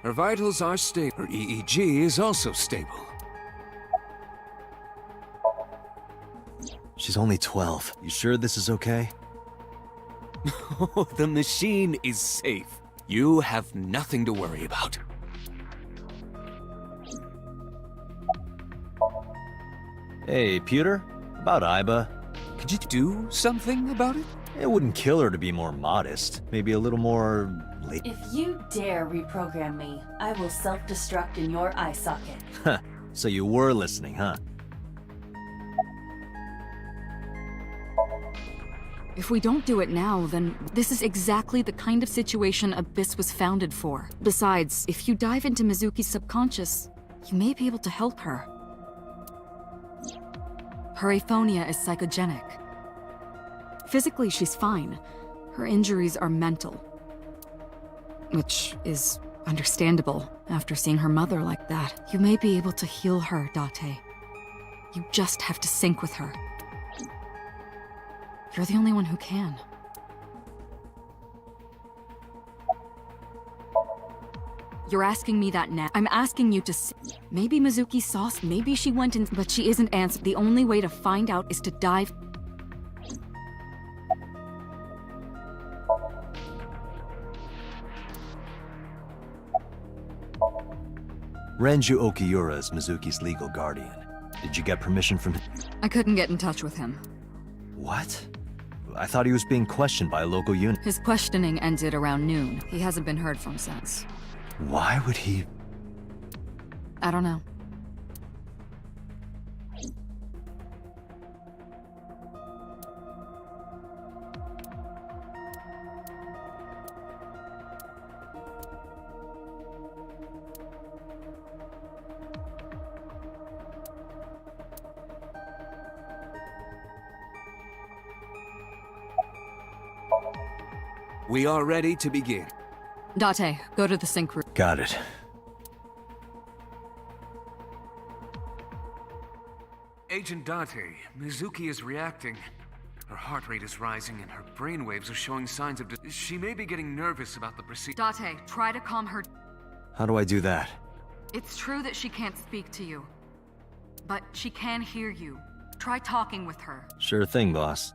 Her vitals are stable. Her EEG is also stable. She's only 12. You sure this is okay? The machine is safe. You have nothing to worry about. Hey, Pewter? About Iba. Could you do something about it? It wouldn't kill her to be more modest. Maybe a little more... late. If you dare reprogram me, I will self-destruct in your eye socket. Huh. So you were listening, huh? If we don't do it now, then this is exactly the kind of situation Abyss was founded for. Besides, if you dive into Mizuki's subconscious, you may be able to help her. Her aphonia is psychogenic. Physically, she's fine. Her injuries are mental. Which is understandable after seeing her mother like that. You may be able to heal her, Date. You just have to sync with her. You're the only one who can. You're asking me that now. I'm asking you to maybe Mizuki saw, maybe she went in, but she isn't answered. The only way to find out is to dive. Renju Okiura is Mizuki's legal guardian. Did you get permission from him? I couldn't get in touch with him. What? I thought he was being questioned by a local unit. His questioning ended around noon. He hasn't been heard from since. Why would he... I don't know. We are ready to begin. Date, go to the sync room. Got it. Agent Date, Mizuki is reacting. Her heart rate is rising and her brainwaves are showing signs of... She may be getting nervous about the procedure. Date, try to calm her. How do I do that? It's true that she can't speak to you, but she can hear you. Try talking with her. Sure thing, boss.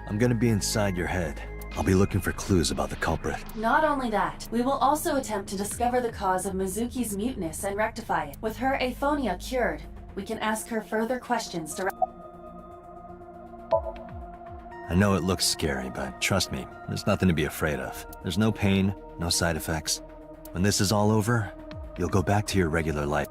I'm gonna be inside your head. I'll be looking for clues about the culprit. Not only that, we will also attempt to discover the cause of Mizuki's muteness and rectify it. With her aphonia cured, we can ask her further questions to... I know it looks scary, but trust me, there's nothing to be afraid of. There's no pain, no side effects. When this is all over, you'll go back to your regular life.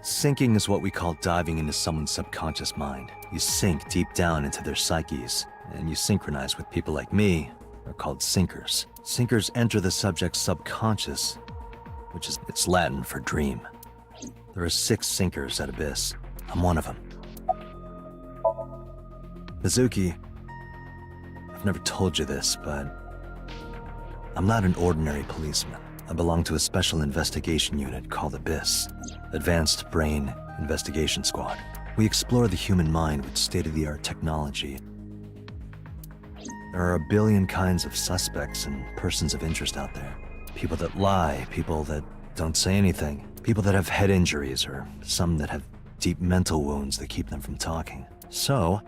Sinking is what we call diving into someone's subconscious mind. You sink deep down into their psyches, and you synchronize with people like me. They're called sinkers. Sinkers enter the subject's subconscious, which is it's Latin for dream. There are 6 sinkers at Abyss. I'm one of them. Mizuki, I've never told you this, but I'm not an ordinary policeman. I belong to a special investigation unit called Abyss, Advanced Brain Investigation Squad. We explore the human mind with state-of-the-art technology. There are a billion kinds of suspects and persons of interest out there. People that lie, people that don't say anything, people that have head injuries, or some that have deep mental wounds that keep them from talking. So,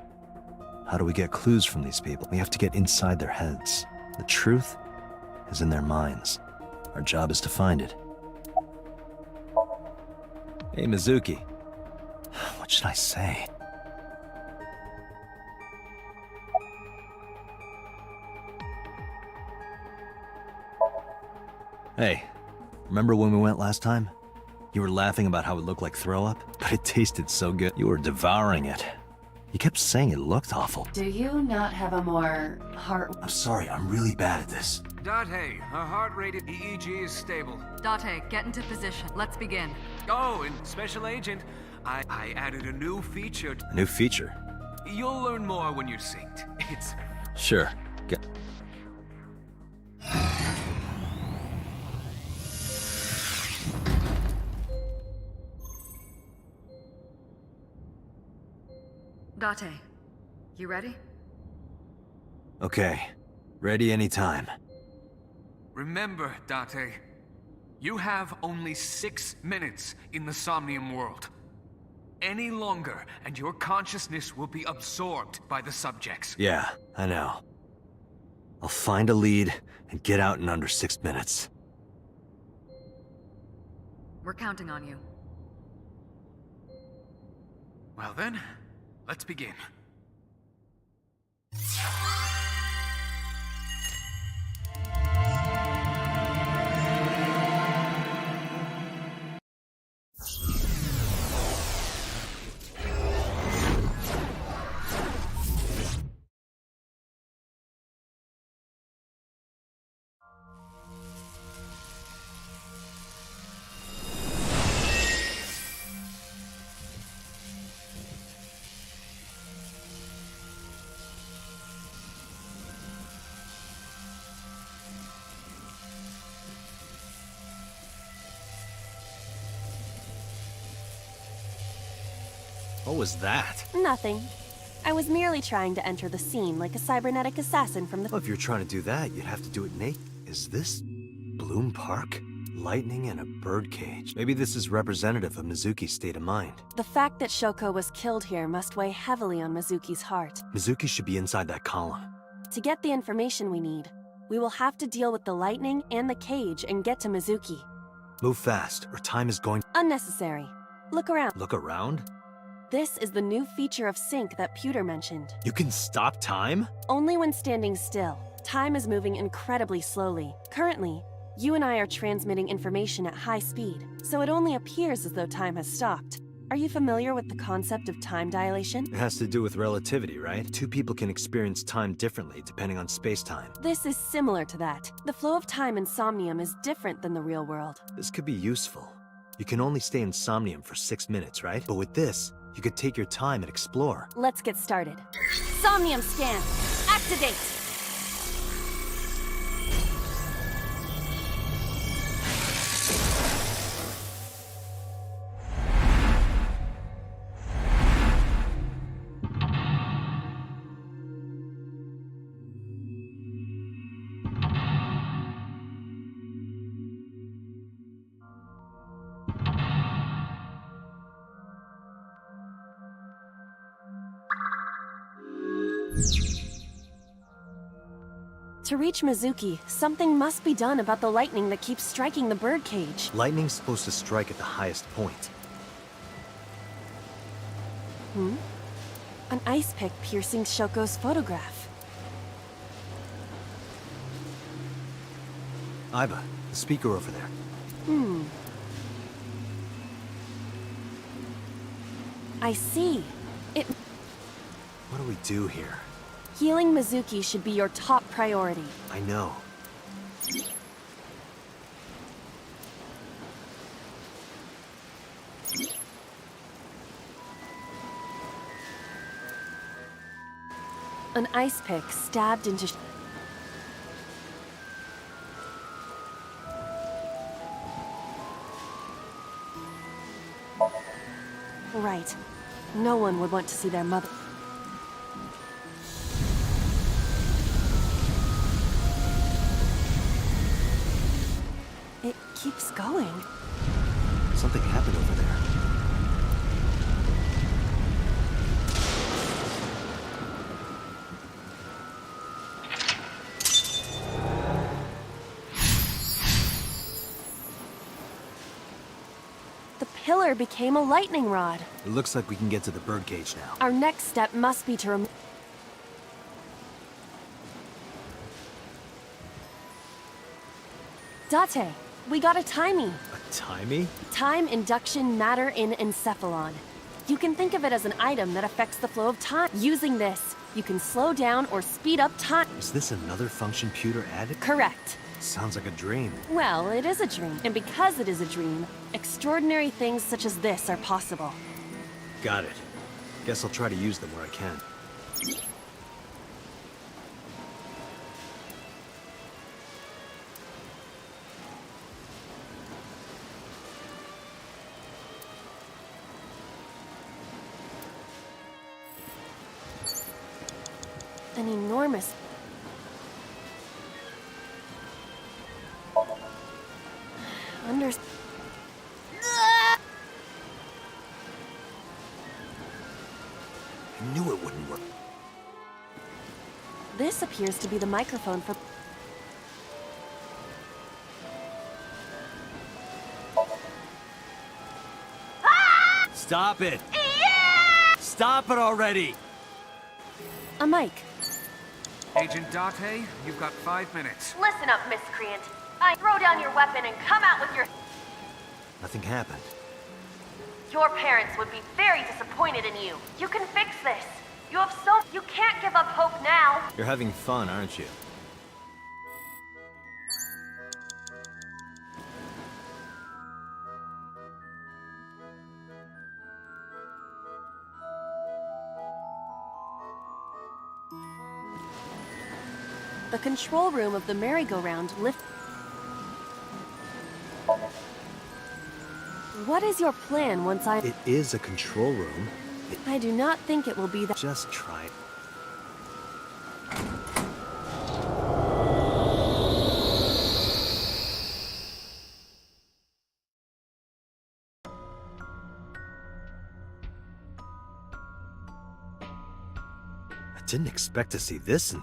how do we get clues from these people? We have to get inside their heads. The truth is in their minds. Our job is to find it. Hey, Mizuki. What should I say? Hey, remember when we went last time? You were laughing about how it looked like throw up, but it tasted so good. You were devouring it. You kept saying it looked awful. Do you not have a more heart... I'm sorry, I'm really bad at this. Date, her heart rate at EEG is stable. Date, get into position. Let's begin. Oh, and Special Agent, I added a new feature. A new feature? You'll learn more when you're synced. It's... Sure. Date, you ready? Okay. Ready anytime. Remember, Date, you have only 6 minutes in the somnium world. Any longer, and your consciousness will be absorbed by the subjects. Yeah, I know. I'll find a lead and get out in under 6 minutes. We're counting on you. Well then, let's begin. What was that? Nothing. I was merely trying to enter the scene like a cybernetic assassin from the... Well, if you're trying to do that, you'd have to do it naked. Is this Bloom Park? Lightning and a birdcage. Maybe this is representative of Mizuki's state of mind. The fact that Shoko was killed here must weigh heavily on Mizuki's heart. Mizuki should be inside that column. To get the information we need, we will have to deal with the lightning and the cage and get to Mizuki. Move fast, or time is going... Unnecessary. Look around. Look around? This is the new feature of sync that Pewter mentioned. You can stop time? Only when standing still. Time is moving incredibly slowly. Currently, you and I are transmitting information at high speed, so it only appears as though time has stopped. Are you familiar with the concept of time dilation? It has to do with relativity, right? 2 people can experience time differently depending on space-time. This is similar to that. The flow of time in Somnium is different than the real world. This could be useful. You can only stay in Somnium for 6 minutes, right? But with this, you could take your time and explore. Let's get started. Somnium scan. Activate! To reach Mizuki, something must be done about the lightning that keeps striking the birdcage. Lightning's supposed to strike at the highest point. An ice pick piercing Shoko's photograph. Aiba, the speaker over there. I see. What do we do here? Healing Mizuki should be your top priority. I know. An ice pick stabbed into... Right. No one would want to see their mother. It keeps going. Something happened over there. The pillar became a lightning rod. It looks like we can get to the birdcage now. Our next step must be to Date, we got a timey. A timey? Time induction matter in encephalon. You can think of it as an item that affects the flow of time. Using this, you can slow down or speed up time. Is this another function Pewter added? Correct. Sounds like a dream. Well, it is a dream. And because it is a dream, extraordinary things such as this are possible. Got it. Guess I'll try to use them where I can. An enormous... Under... I knew it wouldn't work. This appears to be the microphone for... Stop it! Stop it already! A mic. Agent Date, you've got 5 minutes. Listen up, miscreant. Throw down your weapon and come out with your... Nothing happened. Your parents would be very disappointed in you. You can fix this. You have You can't give up hope now. You're having fun, aren't you? The control room of the merry-go-round lift... What is your plan once I... It is a control room. I do not think it will be that... Just try it. I didn't expect to see this in...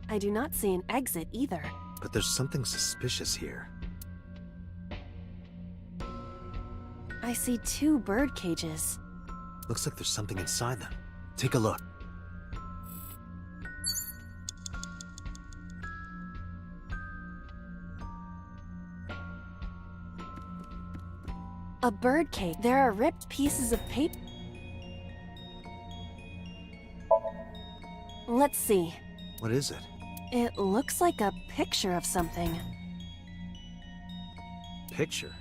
I do not see an exit either. But there's something suspicious here. I see 2 bird cages. Looks like there's something inside them. Take a look. A bird cage. There are ripped pieces of paper. Let's see. What is it? It looks like a picture of something. Picture?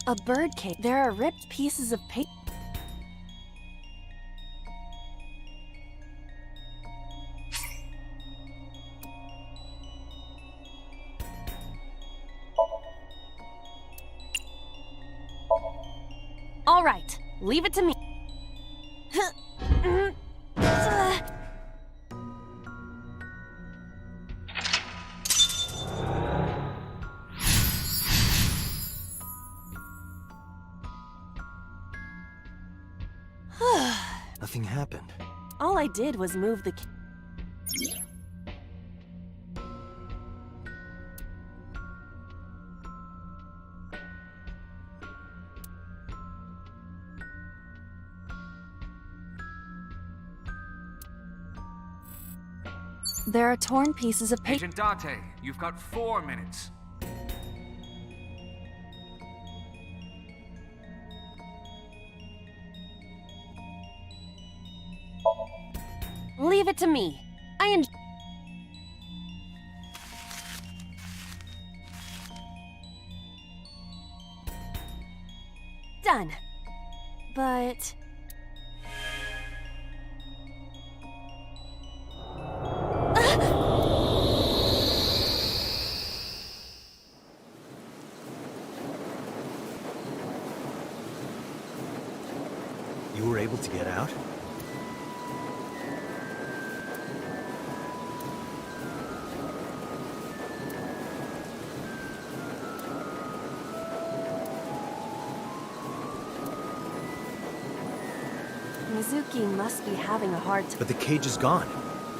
A bird cage. There are ripped pieces of paper. All right, leave it to me. Nothing happened. All I did was move the... There are torn pieces of paper. Agent Date, you've got 4 minutes. Leave it to me. Done. But... You were able to get out? Mizuki must be having a hard time. But the cage is gone.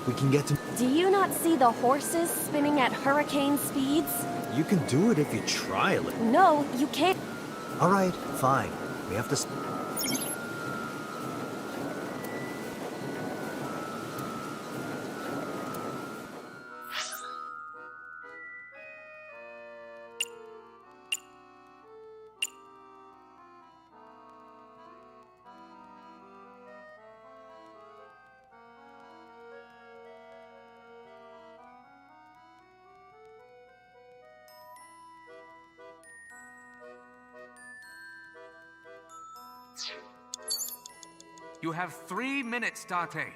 We can get to... Do you not see the horses spinning at hurricane speeds? You can do it if you try a little. No, you can't. All right, fine. We have to... You have 3 minutes, Date.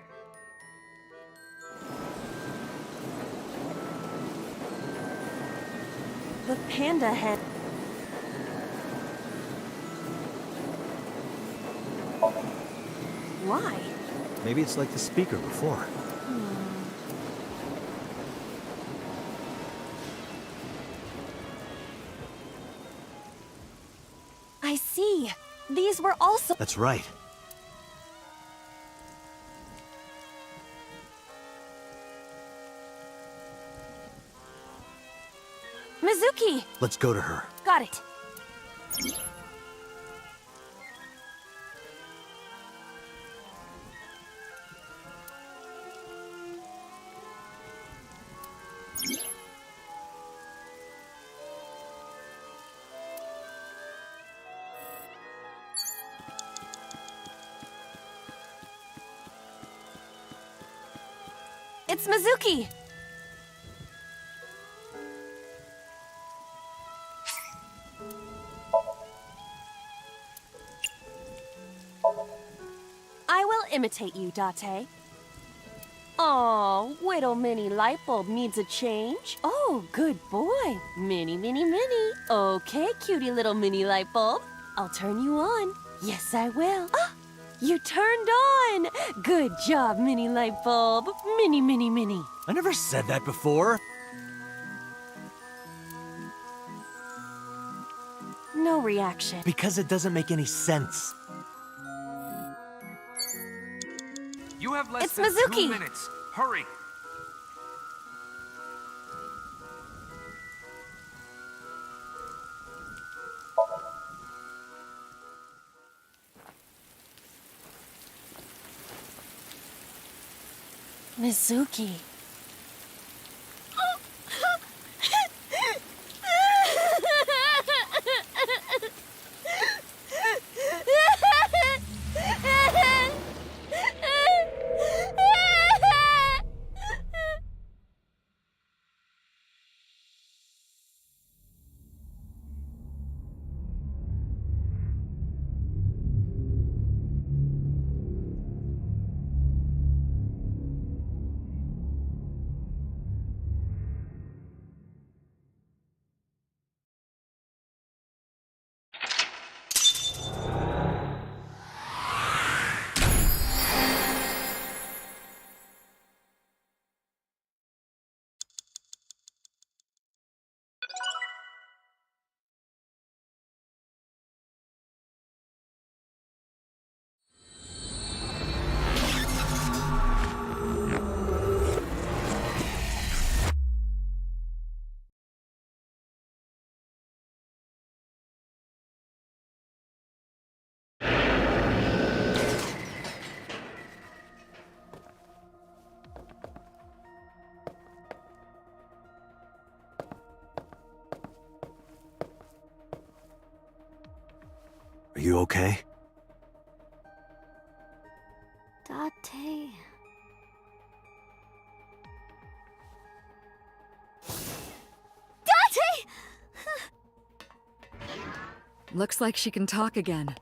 The panda head. Why? Maybe it's like the speaker before. I see. These were also... That's right. Mizuki! Let's go to her. Got it. It's Mizuki! I will imitate you, Date. Aw, little mini light bulb needs a change. Oh, good boy. Mini, mini, mini. Okay, cutie little mini light bulb. I'll turn you on. Yes, I will. Ah, you turned on. Good job, mini light bulb. Mini, mini, mini. I never said that before. No reaction. Because it doesn't make any sense. You have less It's than Mizuki. 2 minutes. Hurry. Mizuki. you okay? Date. Looks like she can talk again.